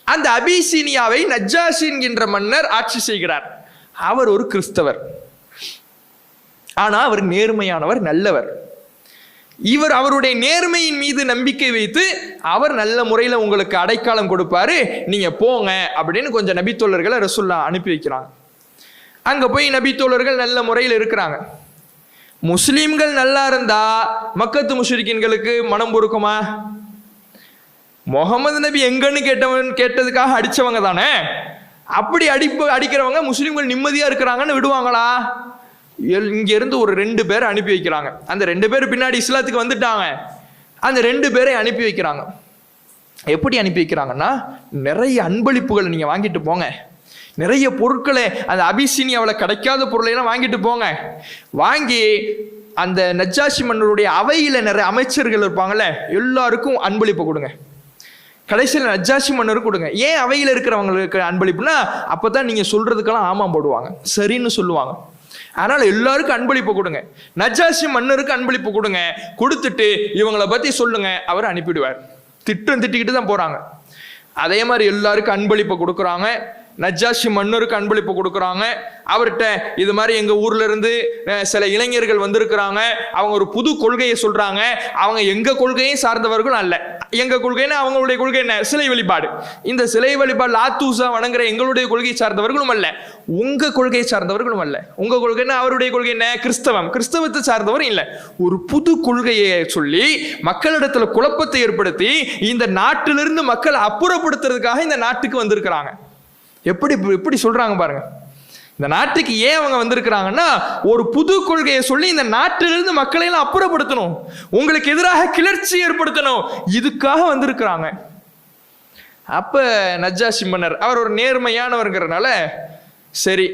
அந்த அபிசீனியாவை நஜ்ஜாஷி என்கின்ற மன்னர் ஆட்சி செய்கிறார். அவர் ஒரு கிறிஸ்தவர், ஆனா அவர் நேர்மையானவர், நல்லவர். இவர் அவருடைய நேர்மையின் மீது நம்பிக்கை வைத்து அவர் நல்ல முறையில் உங்களுக்கு அடைக்காலம் கொடுப்பாரு, நீங்க போங்க அப்படின்னு கொஞ்சம் நபித்தோழர்களை ரசூலுல்லாஹ் அனுப்பி வைக்கிறாங்க. அங்க போய் நபித்தோழர்கள் நல்ல முறையில் இருக்கிறாங்க. முஸ்லீம்கள் நல்லா இருந்தா மக்கத்து முஷ்ரிக்கீன்களுக்கு மனம் பொறுக்குமா? முகமது நபி எங்கன்னு கேட்டதுக்காக அடிச்சவங்க தானே. அப்படி அடிக்கிறவங்க முஸ்லீம்கள் நிம்மதியா இருக்கிறாங்கன்னு விடுவாங்களா? இங்க இருந்து ஒரு 2 பேரை அனுப்பி வைக்கிறாங்க. அந்த 2 பேர் பின்னாடி இஸ்லாத்துக்கு வந்துட்டாங்க. அந்த 2 பேரை அனுப்பி வைக்கிறாங்க. எப்படி அனுப்பி வைக்கிறாங்கன்னா, நிறைய அன்பளிப்புகளை நீங்க வாங்கிட்டு போங்க, நிறைய பொருட்களை, அந்த அபிசீனியாவில் கிடைக்காத பொருளை எல்லாம் வாங்கிட்டு போங்க, வாங்கி அந்த நஜ்ஜாஷி மன்னருடைய அவையில நிறைய அமைச்சர்கள் இருப்பாங்கல்ல, எல்லாருக்கும் அன்பளிப்பு கொடுங்க. கடைசியில் நஜ்ஜாஷி மன்னருக்கு கொடுங்க. ஏன் அவையில் இருக்கிறவங்களுக்கு அன்பளிப்புனா, அப்பதான் நீங்க சொல்றதுக்கெல்லாம் ஆமாம் போடுவாங்க, சரின்னு சொல்லுவாங்க. அதனால எல்லாருக்கும் அன்பளிப்பு கொடுங்க, நஜ்ஜாஷி மன்னருக்கு அன்பளிப்பு கொடுங்க, கொடுத்துட்டு இவங்களை பத்தி சொல்லுங்க, அவர் அனுப்பிடுவார். திட்டிக்கிட்டு தான் போறாங்க. அதே மாதிரி எல்லாருக்கும் அன்பளிப்பு கொடுக்குறாங்க. நஜ்ஜாஷி மன்னருக்கு அன்பளிப்பு கொடுக்குறாங்க. அவர்கிட்ட இது மாதிரி எங்க ஊர்ல இருந்து சில இளைஞர்கள் வந்திருக்கிறாங்க, அவங்க ஒரு புது கொள்கையை சொல்றாங்க, அவங்க எங்க கொள்கையை சார்ந்தவர்களும் அல்ல, எங்க கொள்கை என்ன, அவங்களுடைய கொள்கை என்ன, சிலை வழிபாடு. இந்த சிலை வழிபாடு லாத்தூசா வணங்குற எங்களுடைய கொள்கை சார்ந்தவர்களும் அல்ல, உங்க கொள்கையை சார்ந்தவர்களும் அல்ல. உங்க கொள்கை என்ன, அவருடைய கொள்கை என்ன, கிறிஸ்தவத்தை சார்ந்தவரும் இல்லை. ஒரு புது கொள்கையை சொல்லி மக்களிடத்துல குழப்பத்தை ஏற்படுத்தி இந்த நாட்டிலிருந்து மக்களை அப்புறப்படுத்துறதுக்காக இந்த நாட்டுக்கு வந்திருக்கிறாங்க. எப்படி சொல்றாங்க பாருங்க. இந்த நாட்டுக்கு ஏன் அவங்க வந்திருக்கிறாங்கன்னா, ஒரு புது கொள்கையை சொல்லி இந்த நாட்டிலிருந்து மக்களை எல்லாம் அப்புறப்படுத்தணும், உங்களுக்கு எதிராக கிளர்ச்சி ஏற்படுத்தணும், இதுக்காக வந்திருக்கிறாங்க. அப்ப நஜ்ஜாஷி மன்னர் அவர் ஒரு நேர்மையானவர்ங்கிறனால, சரி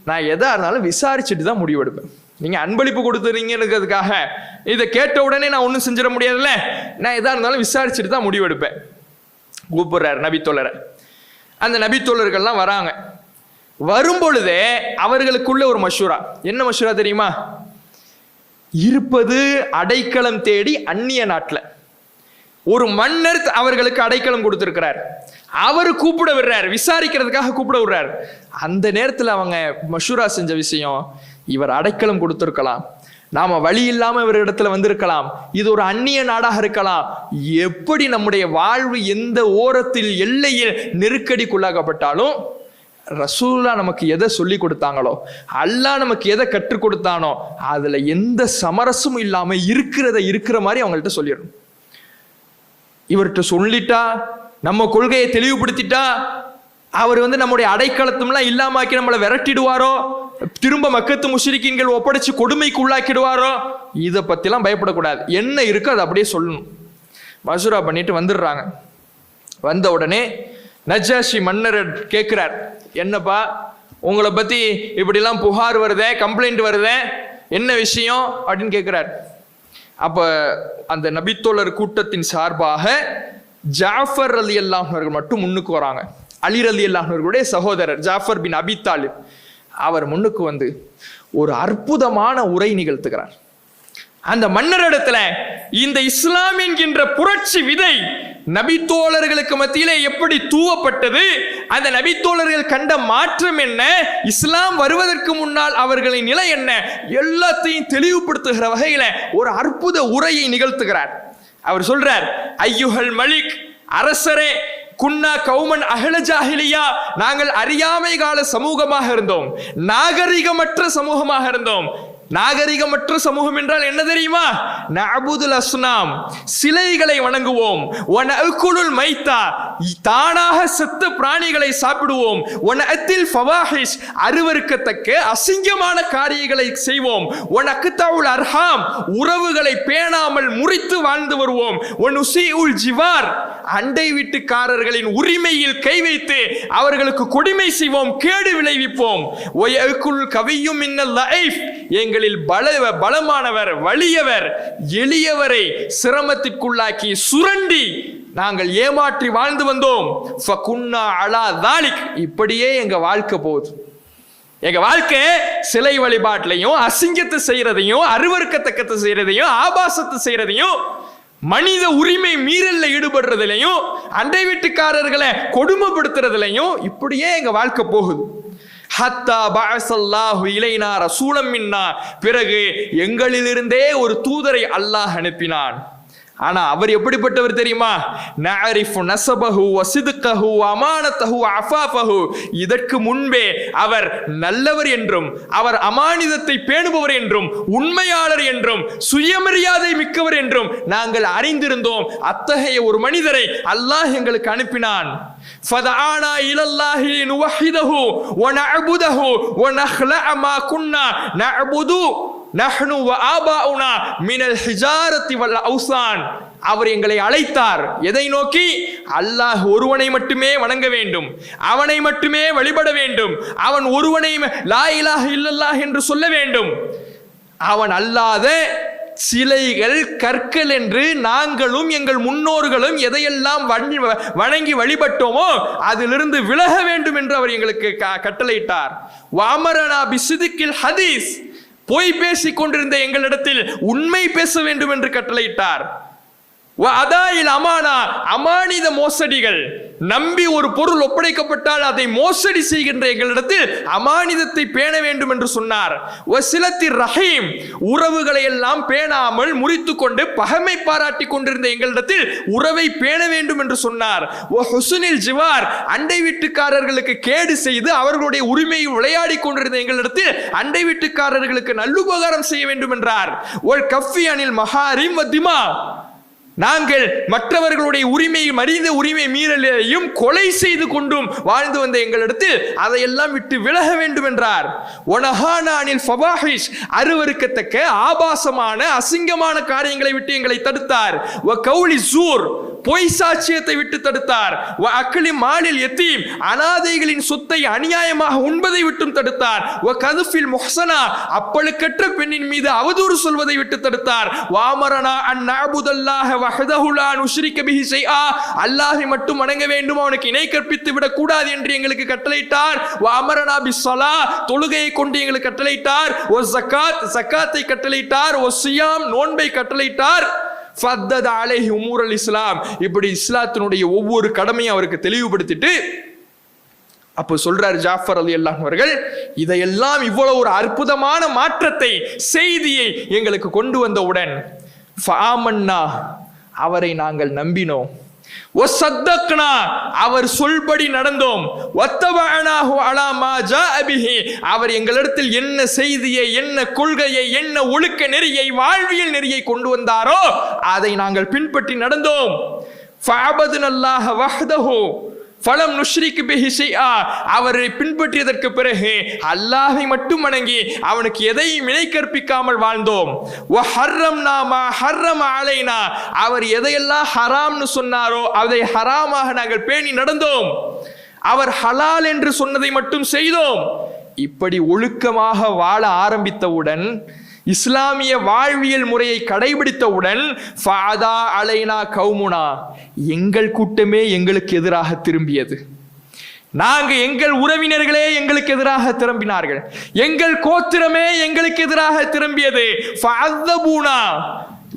நான் எதா இருந்தாலும் விசாரிச்சுட்டு தான் முடிவெடுப்பேன். நீங்க அன்பளிப்பு கொடுத்துறீங்கிறதுக்காக இதை கேட்ட உடனே நான் ஒன்றும் செஞ்சிட முடியாதுல்ல, நான் எதா இருந்தாலும் விசாரிச்சுட்டு தான் முடிவெடுப்பேன். கூப்பிடுறாரு நபித்தோழரை. அந்த நபித்தோழர்கள்லாம் வராங்க. வரும்பொழுதே அவர்களுக்குள்ள ஒரு மஷூரா. என்ன மஷூரா தெரியுமா? இருப்பது அடைக்கலம் தேடி அந்நிய நாட்டில் ஒரு மன்னர் அவர்களுக்கு அடைக்கலம் கொடுத்திருக்கிறார். அவர் கூப்பிட விடுறார், விசாரிக்கிறதுக்காக கூப்பிட விடுறார். அந்த நேரத்தில் அவங்க மஷூரா செஞ்ச விஷயம், இவர் அடைக்கலம் கொடுத்திருக்கலாம், நாம வழி இல்லாம இவர் இடத்துல வந்திருக்கலாம், இது ஒரு அந்நிய நாடாக இருக்கலாம், எப்படி நம்முடைய வாழ்வு எந்த ஓரத்தில் எல்லையில் நெருக்கடிக்குள்ளாகப்பட்டாலும் ரசூலா நமக்கு எதை சொல்லி கொடுத்தாங்களோ, அல்லாஹ் நமக்கு எதை கற்றுக் கொடுத்தானோ அதுல எந்த சமரசமும் இல்லாம இருக்கிற மாதிரி அவங்கள்ட்ட சொல்லிடணும். இவர்கிட்ட சொல்லிட்டா, நம்ம கொள்கையை தெளிவுபடுத்திட்டா, அவர் நம்முடைய அடைக்கலத்தும்லாம் இல்லாமக்கி நம்மளை விரட்டிடுவாரோ, திரும்ப மக்கத்து முஷ்ரிக்கீன்கள் ஒப்படைச்சு கொடுமைக்கு உள்ளாக்கிடுவாரோ, இதை பத்திலாம் பயப்படக்கூடாது. என்ன இருக்கோ அதை அப்படியே சொல்லணும். மசூரா பண்ணிட்டு வந்துடுறாங்க. வந்த உடனே நஜ்ஜாஷி மன்னர் கேட்கிறார், என்னப்பா உங்களை பத்தி இப்படிலாம் புகார் வருதே, கம்ப்ளைண்ட் வருதே, என்ன விஷயம் அப்படின்னு கேட்கிறார். அப்ப அந்த நபித்தோழர் கூட்டத்தின் சார்பாக ஜாஃபர் ரலியல்லாஹு அவர்கள் மட்டும் முன்னுக்கு வராங்க. அலி ரலியல்லாஹு அவர்களுடைய சகோதரர் ஜாஃபர் பின் அபி தாலிப் அவர் முன்னுக்கு வந்து ஒரு அற்புதமான உரை நிகழ்த்துகிறார். அந்த மன்னரிடத்துல இந்த இஸ்லாம் என்கின்ற புரட்சி விதை நபித்தோழர்களுக்கு மத்தியிலே எப்படி தூவப்பட்டது, அந்த நபித்தோழர்கள் கண்ட மாற்றம் என்ன, இஸ்லாம் வருவதற்கு முன்னால் அவர்களின் நிலை என்ன, எல்லாத்தையும் தெளிவுபடுத்துகிற வகையில ஒரு அற்புத உரையை நிகழ்த்துகிறார். அவர் சொல்றார், ஐயுஹல் மலிக், அரசரே, குன்னா கௌமன் அஹ்ல ஜாஹிலியா, நாங்கள் அறியாமை கால சமூகமாக இருந்தோம், நாகரிகமற்ற சமூகமாக இருந்தோம். நாகரிகமற்ற சமூகம் என்றால் என்ன தெரியுமா? நஅபுதுல் அஸ்னாம், சிலைகளை வணங்குவோம். வனஅகுலுல் மைத்தா, தானாக செத்த பிராணிகளை சாப்பிடுவோம். வனஅத்தில் ஃபவாஹிஷ், அருவருக்கத்தக்க அசிங்கமான காரியங்களை செய்வோம். வனக்தஉல் அர்ஹாம், உறவுகளை பேணாமல் முறித்து வாழ்ந்து வருவோம். வனுஸீஉல் ஜிவார், அண்டை வீட்டுக்காரர்களின் உரிமையில் கை வைத்து அவர்களுக்கு கொடுமை செய்வோம், கேடு விளைவிப்போம். வயகுல் கவியும் மின்னல் லைஃப், எங்களில் பலமானவர், வலியவர், எளியவரை சிரமத்திற்குள்ளாக்கி சுரண்டி நாங்கள் ஏமாற்றி வாழ்ந்து வந்தோம். ஃபகுன்னா அலா தாலிக், இப்படியே எங்க வாழ்க்கை போகுது. எங்க வாழ்க்கை சிலை வழிபாட்டிலையும் அசிங்கத்தை செய்யறதையும் அருவருக்கத்தக்கத்தை செய்யறதையும் ஆபாசத்தை செய்யறதையும் மனித உரிமை மீறல்ல ஈடுபடுறதுலையும் அண்டை வீட்டுக்காரர்களை கொடுமைப்படுத்துறதுலையும் இப்படியே எங்க வாழ்க்கை போகுது. ஹத்தா பஅஸல்லாஹு இலைனா ரசூலம் மின்னா, பிறகு எங்களிலிருந்தே ஒரு தூதரை அல்லாஹ் அனுப்பினான். ஆனா அவர் எப்படிப்பட்டவர் தெரியுமா? நஅரிஃபு நஸபஹு வஸித்கஹு வஅமானத்தஹு வஅஃபாஃபஹு, இதற்கு முன்பே அவர் நல்லவர் என்றும், அவர் அமானிதத்தை பேணுபவர் என்றும், உண்மையாளர் என்றும், சுயமரியாதை மிக்கவர் என்றும் நாங்கள் அறிந்திருந்தோம். அத்தகைய ஒரு மனிதரை அல்லாஹ் எங்களுக்கு அனுப்பினான். ஃபதஆனா இலல்லாஹி லினுவஹிதஹு வநஅபுதஹு வநஹ்லஅ மா குன்னா நஅபுது நஹ்னு வ ஆபாஉனா மினல் ஹிஜாரத்தி வல் அவ்சான். அவர் எங்களை அழைத்தார். எதை நோக்கி? அல்லாஹ் ஒருவனை மட்டுமே வணங்க வேண்டும், அவனை மட்டுமே வழிபட வேண்டும், அவன் ஒருவனை லா இலாஹ இல்லல்லாஹ் என்று சொல்ல வேண்டும். அவன் அல்லாத சிலைகள், கற்கள் என்று நாங்களும் எங்கள் முன்னோர்களும் எதையெல்லாம் வணங்கி வழிபட்டோமோ அதிலிருந்து விலக வேண்டும் என்று அவர் எங்களுக்கு கட்டளையிட்டார். வஅமரனா பிஸ்ஸிதிக்கில் ஹதீஸ், பொய் பேசிக் கொண்டிருந்த எங்களிடத்தில் உண்மை பேச வேண்டும் என்று கட்டளையிட்டார். வஅதாயில் அமானா, அமானித மோசடிகள், நம்பி ஒரு பொருள் ஒப்படைக்கப்பட்டால் அதை மோசடி செய்கின்ற எங்களிடத்தில் அமானிதத்தை பேண வேண்டும் என்று சொன்னார். வசிலத்திர் ரஹீம், உறவுகளை எல்லாம் பேணாமல் முறித்து கொண்டு பகைமை பாராட்டி கொண்டிருந்த எங்களிடத்தில் உறவை பேண வேண்டும் என்று சொன்னார். ஹுஸ்னில் ஜிவார், அண்டை வீட்டுக்காரர்களுக்கு கேடு செய்து அவர்களுடைய உரிமையை விளையாடி கொண்டிருந்த எங்களிடத்தில் அண்டை வீட்டுக்காரர்களுக்கு நல்லுபகாரம் செய்ய வேண்டும் என்றார். ஒல் கஃபி அனில் மஹாரிம் வத்திமா, நாங்கள் மற்றவர்களுடைய உரிமையை மனித உரிமை மீறலையும் கொலை செய்து கொண்டும் வாழ்ந்து வந்த எங்களிடத்தில் அதையெல்லாம் விட்டு விலக வேண்டும் என்றார். ஒனஹானா அனில் ஃபவாஹிஷ், அருவருக்கத்தக்க ஆபாசமான அசிங்கமான காரியங்களை விட்டு எங்களை தடுத்தார். வ கௌலி ஸூர், பொய் சாட்சியத்தை விட்டு தடுத்தார். வ அக்லி மாலில் யதீம், அனாதைகளின் சொத்தை அநியாயமாக உண்பதை விட்டும் தடுத்தார். வ கதுஃபில் முஹ்சனா, அப்பழுக்கற்ற பெண்ணின் மீது அவதூறு சொல்வதை விட்டு தடுத்தார். வாமரனா அன் நஅபுதல்லாஹ வஹ்தஹு லா நுஷ்ரிக பிஹி ஷைஆ, அல்லாஹ்வை மட்டும் வணங்க வேண்டும், அவனுக்கு இணை கற்பித்து விடக் கூடாது என்று எங்களுக்கு கட்டளையிட்டார். வாமரனா பிஸ்ஸலா, தொழுகையை கொண்டு எங்களுக்கு கட்டளையிட்டார். வ ஸகாத், ஸகாத்தை கட்டளையிட்டார். வ ஸியாம், நோன்பை கட்டளையிட்டார். ஃபத்தத அலைஹி உமூரல் இஸ்லாம், இப்படி இஸ்லாத்தினுடைய ஒவ்வொரு கடமையும் அவருக்கு தெளிவுபடுத்திட்டு அப்போ சொல்றார் ஜாஃபர் ரலியல்லாஹு அவர்கள், இதையெல்லாம் இவ்வளவு ஒரு அற்புதமான மாற்றத்தை செய்தியை எங்களுக்கு கொண்டு வந்தவுடன் ஃபஆமன்னா, அவரை நாங்கள் நம்பினோம். வஸத்தக்னா, அவர் சொல்படி நடந்தோம். வத்தபஅனாஹு அலா மா ஜாஅ பிஹி, அவர் எங்களிடத்தில் என்ன செய்தியை, என்ன கொள்கையை, என்ன ஒழுக்க நெறியை, வாழ்வியல் நெறியை கொண்டு வந்தாரோ அதை நாங்கள் பின்பற்றி நடந்தோம். ஃபஅபதுனல்லாஹ வஹ்தஹு ஃபலம் நுஷ்ரிக் பிஹி ஷைஆ, அவரை பின்பற்றியதற்கு பிறகு அல்லாஹ்வை மட்டும் வணங்கி அவனுக்கு எதையும் இணை கற்பிக்காமல் வாழ்ந்தோம். வ ஹர்ரம்னா மா ஹர்ரம அலைனா, அவர் எதையெல்லாம் ஹராம்னு சொன்னாரோ அதை ஹராமாக நாங்கள் பேணி நடந்தோம். அவர் ஹலால் என்று சொன்னதை மட்டும் செய்தோம். இப்படி ஒழுக்கமாக வாழ ஆரம்பித்தவுடன், இஸ்லாமிய வாழ்வியல் முறையை கடைபிடித்தவுடன் ஃபாதா அலைனா கௌமுனா, எங்கள் கூட்டமே எங்களுக்கு எதிராக திரும்பியது. எங்கள் உறவினர்களே எங்களுக்கு எதிராக திரும்பினார்கள். எங்கள் கோத்திரமே எங்களுக்கு எதிராக திரும்பியது. ஃபஅதபூனா,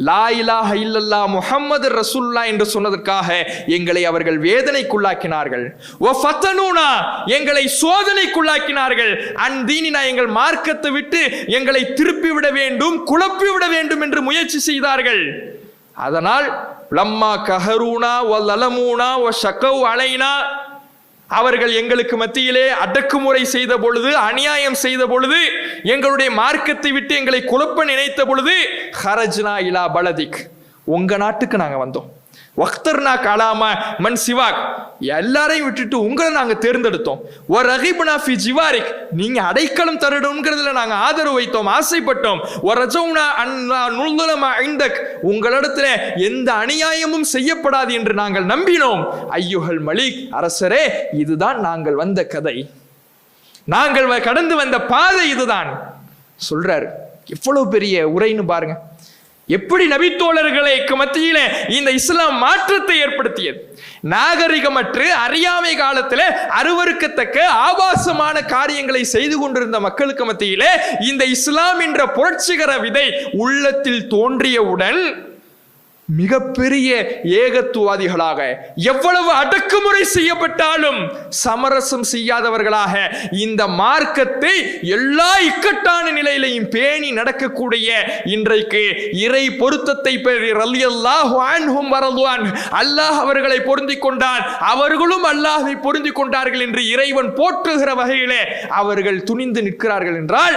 லா இலாஹ இல்லல்லா முஹம்மது ரசூலுல்லாஹ் என்று சொன்னதற்காக எங்களை அவர்கள் வேதனைக்குள்ளாக்கினார்கள். வ ஃபதனூனா, எங்களை சோதனைக்குள்ளாக்கினார்கள். அன் தீனினா, எங்கள் மார்க்கத்தை விட்டு எங்களை திருப்பி விட வேண்டும், குழப்பி விட வேண்டும் என்று முயற்சி செய்தார்கள். அதனால் லம்மா கஹரூனா வ லலமூனா வ ஷகவ் அலைனா, அவர்கள் எங்களுக்கு மத்தியிலே அடக்குமுறை செய்த பொழுது, அநியாயம் செய்த பொழுது, எங்களுடைய மார்க்கத்தை விட்டு எங்களை குழப்ப நினைத்த பொழுது, ஹரஜ்னா இலா பலதிக், உங்க நாட்டுக்கு நாங்க வந்தோம். வக்தர்னா கலாமா மன் சிவாக், எல்லாரையும் விட்டுட்டு உங்களை நாங்க தேர்ந்தெடுத்தோம். ஒரு ரஹிபுனா ஃபி ஜிவாரிக், நீங்க அடைக்கலம் தரணுங்கிறதுல நாங்க ஆதரவு வைத்தோம், ஆசைப்பட்டோம். ஒரு ரஜவுனா அன்னா நுல்துலமா இந்தக், உங்களிடத்துல எந்த அநியாயமும் செய்யப்படாது என்று நாங்கள் நம்பினோம். ஐயுஹல் மலிக், அரசரே, இதுதான் நாங்கள் வந்த கதை, நாங்கள் கடந்து வந்த பாதை இதுதான் சொல்றாரு. எவ்வளவு பெரிய உரைன்னு பாருங்க. எப்படி நபித்தோழர்களுக்கு மத்தியிலே இந்த இஸ்லாம் மாற்றத்தை ஏற்படுத்தியது. நாகரிகமற்று அறியாமை காலத்தில் அருவருக்கத்தக்க ஆபாசமான காரியங்களை செய்து கொண்டிருந்த மக்களுக்கு மத்தியிலே இந்த இஸ்லாம் என்ற புரட்சிகர விதை உள்ளத்தில் தோன்றியவுடன் மிகப்பெரிய ஏகத்துவாதிகளாக, எவ்வளவு அடக்குமுறை செய்யப்பட்டாலும் சமரசம் செய்யாதவர்களாக, இந்த மார்க்கத்தை எல்லா இக்கட்டான நிலையிலையும் பேணி நடக்கக்கூடிய, இன்றைக்கு இறை பொருத்தத்தை பெறி ரலியல்லாஹு அன்ஹும் வரதுவான், அல்லாஹ் அவர்களை பொருந்திக் கொண்டார், அவர்களும் அல்லாஹை பொருந்திக் கொண்டார்கள் என்று இறைவன் போற்றுகிற வகையிலே அவர்கள் துணிந்து நிற்கிறார்கள் என்றால்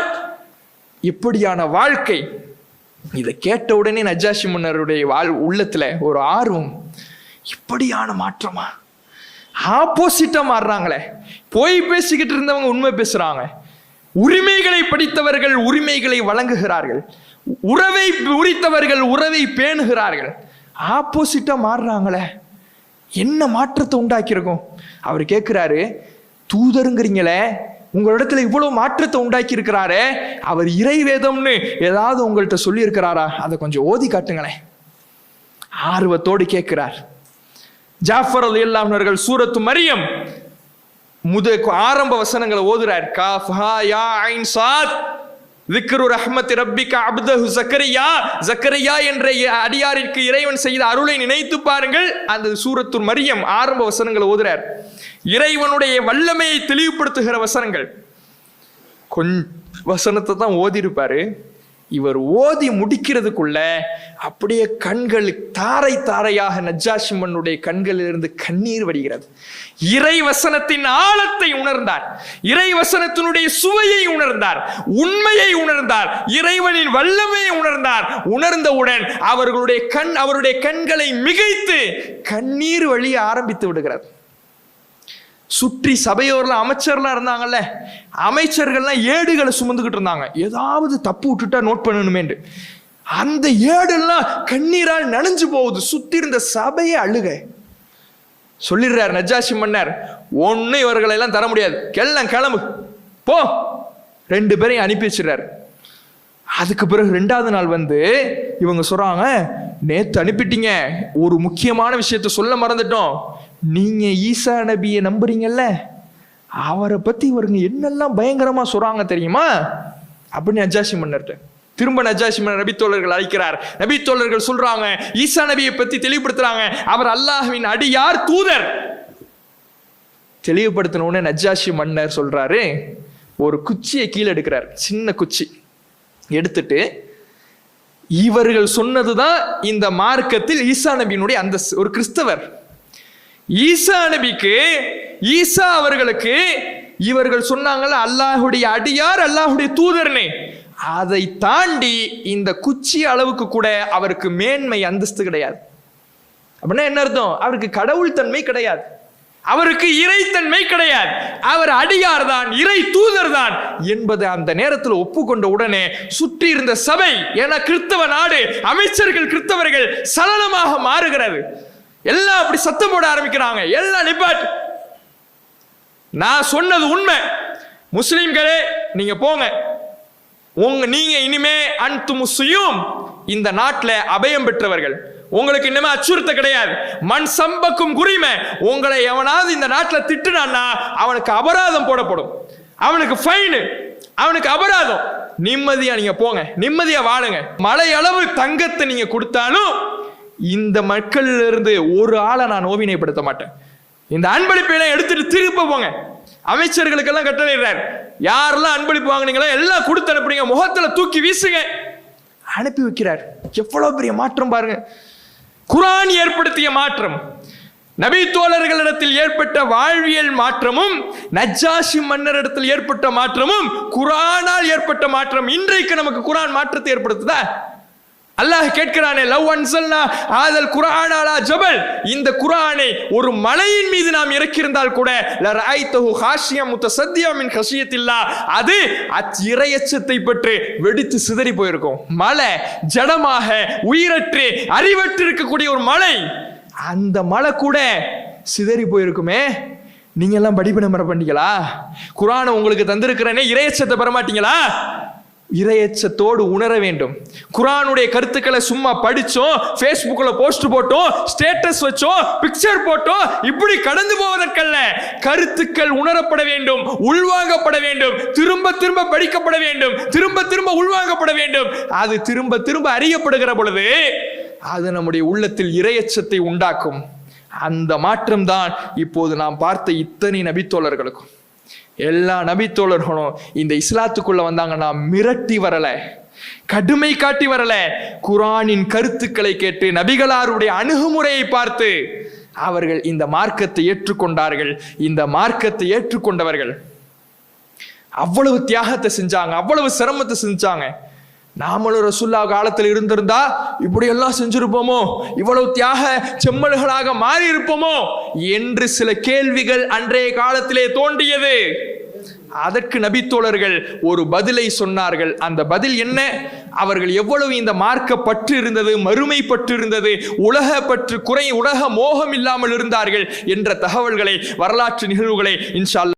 இப்படியான வாழ்க்கை. இதை கேட்ட உடனே நஜ்ஜாஷி மன்னருடைய உள்ளத்துல ஒரு ஆர்வம், இப்படியான மாற்றமா, ஆப்போசிட்டா மாறுறாங்களே, போய் பேசிக்கிட்டு இருந்தவங்க உண்மை பேசுறாங்க, உரிமைகளை படித்தவர்கள் உரிமைகளை வழங்குகிறார்கள், உறவை உரித்தவர்கள் உறவை பேணுகிறார்கள், ஆப்போசிட்டா மாறுறாங்களே, என்ன மாற்றத்தை உண்டாக்கியிருக்கும்? அவர் கேட்கிறாரு, தூதருங்கிறீங்களே, உங்களிடத்துல இவ்வளவு மாற்றத்தை உண்டாக்கி இருக்கிறாரே, அவர் இறை வேதம்னு ஏதாவது உங்கள்கிட்ட சொல்லி இருக்கிறாரா? அதை கொஞ்சம் ஓதி காட்டுங்களேன். ஆர்வத்தோடு கேட்கிறார். ஜாஃபர் ரலியல்லாஹு அவர்கள் சூரத்து மரியம் ஆரம்ப வசனங்களை ஓதுறார். காஃப் ஹா யா ஐன் சாத் திக்ரு ரஹ்மத் ரப்பிக அப்தஹு ஜக்கரியா, ஜக்கரியா என்ற அடியாரிற்கு இறைவன் செய்த அருளை நினைத்து பாருங்கள். அந்த சூரத்துல் மரியம் ஆரம்ப வசனங்களை ஓதுறார். இறைவனுடைய வல்லமையை தெளிவுபடுத்துகிற வசனங்கள். வசனத்தை தான் ஓதி இருப்பாரு. இவர் ஓதி முடிக்கிறதுக்குள்ள அப்படியே கண்கள் தாரை தாரையாக நஜ்ஜாஷி மன்னுடைய கண்களிலிருந்து கண்ணீர் வடிகிறது. இறை வசனத்தின் ஆழத்தை உணர்ந்தார், இறை வசனத்தினுடைய சுவையை உணர்ந்தார், உண்மையை உணர்ந்தார், இறைவனின் வல்லமையை உணர்ந்தார். உணர்ந்தவுடன் அவருடைய கண்களை மிகைத்து கண்ணீர் வழிய ஆரம்பித்து விடுகிறார். சுற்றி சபையோர்லாம் அமைச்சர்லாம் இருந்தாங்கல்ல, அமைச்சர்கள்லாம் ஏடுகளை சுமந்துக்கிட்டு இருந்தாங்க. ஏதாவது தப்பு விட்டுட்டா நோட் பண்ணணுமே. அந்த ஏடெல்லாம் கண்ணீரால் நனைஞ்சு போகுது. சுத்தி இருந்த சபையை அழுக. சொல்லிடுறார் நஜ்ஜாஷி மன்னர், ஒண்ணு இவர்களை எல்லாம் தர முடியாது, கிளம்பு போ. 2 பேரையும் அனுப்பி வச்சிடறாரு. அதுக்கு பிறகு 2வது நாள் வந்து இவங்க சொல்றாங்க, நேத்து அனுப்பிட்டீங்க, ஒரு முக்கியமான விஷயத்த சொல்ல மறந்துட்டோம். நீங்க ஈசா நபியை நம்புறீங்கல்ல, அவரை பத்தி இவருங்க என்னெல்லாம் பயங்கரமா சொல்றாங்க தெரியுமா அப்படின்னு நஜ்ஜாஷி மன்னர்கிட்ட திரும்ப நஜ்ஜாஷி மன்னர் நபித்தோழர்கள் அழைக்கிறார். நபித்தோழர்கள் சொல்றாங்க, ஈசா நபியை பத்தி தெளிவுபடுத்துறாங்க. அவர் அல்லாஹ்வின் அடியார், தூதர். தெளிவுபடுத்தின உடனே நஜ்ஜாஷி மன்னர் சொல்றாரு, ஒரு குச்சியை கீழே எடுக்கிறார், சின்ன குச்சி எடுத்துட்டு, இவர்கள் சொன்னதுதான் இந்த மார்க்கத்தில் ஈசா நபியினுடைய அந்த ஒரு கிறிஸ்தவர். ஈசா நபிக்கு, ஈசா அவர்களுக்கு இவர்கள் சொன்னாங்கல்ல அல்லாஹுடைய அடியார், அல்லாஹுடைய தூதர்னே, அதை தாண்டி இந்த குச்சி அளவுக்கு கூட அவருக்கு மேன்மை அந்தஸ்து கிடையாது. அப்படின்னா என்ன அர்த்தம்? அவருக்கு கடவுள் தன்மை கிடையாது, அவருக்கு இறைத்தன்மை கிடையாது, அவர் அடியார் தான், இறை தூதர் தான் என்பதை அந்த நேரத்தில் ஒப்புக்கொண்ட உடனே சுற்றி இருந்த சபை, ஏன்னா கிறிஸ்தவ நாடு, அமைச்சர்கள் கிறிஸ்தவர்கள் சலனமாக மாறுகிறது. எல்லாம் அப்படி சத்தம் போட ஆரம்பிக்கிறாங்க. எல்லாம் நிப்பாட், நான் சொன்னது உண்மை, முஸ்லிம்களே நீங்க போங்க, நீங்க இனிமே அன்து முஸ்லிம், இந்த நாட்டில் அபயம் பெற்றவர்கள், உங்களுக்கு இனிமே அச்சுறுத்த கிடையாது. மண் சம்பக்கும் குரிமை, உங்களை எவனாவது இந்த நாட்டில் திட்டுனான்னா அவனுக்கு அபராதம் போடப்படும், அவனுக்கு ஃபைனு, அவனுக்கு அபராதம். நிம்மதியா நீங்க போங்க, நிம்மதியா வாழுங்க. மலை அளவு தங்கத்தை நீங்க கொடுத்தாலும் இந்த மக்கள்ல இருந்து ஒரு ஆளை நான் நோவினைப்படுத்த மாட்டேன். இந்த அன்பளிப்பை எடுத்துட்டு திருப்ப போங்க. அமைச்சர்களுக்கெல்லாம் கட்டளையிடுறார், யாரெல்லாம் அன்பளிப்பு வாங்கினீங்களோ எல்லாம் கொடுத்து அனுப்புறீங்க, முகத்துல தூக்கி வீசுங்க, அனுப்பி வைக்கிறார். எவ்வளவு பெரிய மாற்றம் பாருங்க. குர்ஆன் ஏற்படுத்திய மாற்றம், நபி தோழர்களிடத்தில் ஏற்பட்ட வாழ்வியல் மாற்றமும், நஜ்ஜாஷி மன்னரிடத்தில் ஏற்பட்ட மாற்றமும், குர்ஆனால் ஏற்பட்ட மாற்றம். இன்றைக்கு நமக்கு குர்ஆன் மாற்றத்தை ஏற்படுத்துதா? அல்லாஹ் கேட்கிறானே, லவ் அன்ஸல்னா ஹாதல் குர்ஆன அலா ஜபல், இந்த குர்ஆனை ஒரு மலையின் மீது நாம் இறக்கியிருந்தால் கூட லரஐதஹு ஹாஷியம் முத்தஸத்தியம் மின் கஷியத்தில்லாஹ், அது இறையச்சத்தை பற்றி வெடித்து சிதறி போயிருக்கும். மலை ஜடமாக உயிரற்று அறிவற்று இருக்கக்கூடிய ஒரு மலை, அந்த மலை கூட சிதறி போயிருக்குமே. நீங்க எல்லாம் படிப்பின மர பண்ணீங்களா? குர்ஆனை உங்களுக்கு தந்திருக்கிறேனே, இறையச்சத்தை பெற மாட்டீங்களா? இறையச்சத்தோடு உணர வேண்டும். குர்ஆனுடைய கருத்துக்களை சும்மா படிச்சோம், ஃபேஸ்புக்ல போஸ்ட் போட்டோம், ஸ்டேட்டஸ் வச்சோம், பிக்சர் போட்டோம், இப்படி கடந்து போவதற்கல்ல. கருத்துக்கள் உணரப்பட வேண்டும், உள்வாங்கப்பட வேண்டும், திரும்ப திரும்ப படிக்கப்பட வேண்டும், திரும்ப திரும்ப உள்வாங்கப்பட வேண்டும். அது திரும்ப திரும்ப அறியப்படுகிற பொழுது அது நம்முடைய உள்ளத்தில் இறையச்சத்தை உண்டாக்கும். அந்த மாற்றம் தான் இப்போது நாம் பார்த்த இத்தனை நபித்தோழர்களுக்கும். எல்லா நபித்தோழர்களும் இந்த இஸ்லாத்துக்குள்ள வந்தாங்கன்னா மிரட்டி வரல, கடுமை காட்டி வரல, குர்ஆனின் கருத்துக்களை கேட்டு நபிகளாருடைய அணுகுமுறையை பார்த்து அவர்கள் இந்த மார்க்கத்தை ஏற்றுக்கொண்டார்கள். இந்த மார்க்கத்தை ஏற்றுக்கொண்டவர்கள் அவ்வளவு தியாகத்தை செஞ்சாங்க, அவ்வளவு சிரமத்தை செஞ்சாங்க. நாமளும் ரசூலுல்லாஹ் காலத்தில் இருந்திருந்தா இப்படி எல்லாம் செஞ்சிருப்போமோ, இவ்வளவு தியாக செம்மல்களாக மாறி இருப்போமோ என்று சில கேள்விகள் அன்றைய காலத்திலே தோன்றியது. அதற்கு நபித்தோழர்கள் ஒரு பதிலை சொன்னார்கள். அந்த பதில் என்ன? அவர்கள் எவ்வளவு இந்த மார்க்க பற்று இருந்தது, மறுமை பற்று இருந்தது, உலக பற்று உலக மோகம் இல்லாமல் இருந்தார்கள் என்ற தகவல்களை, வரலாற்று நிகழ்வுகளை இன்ஷா அல்லாஹ்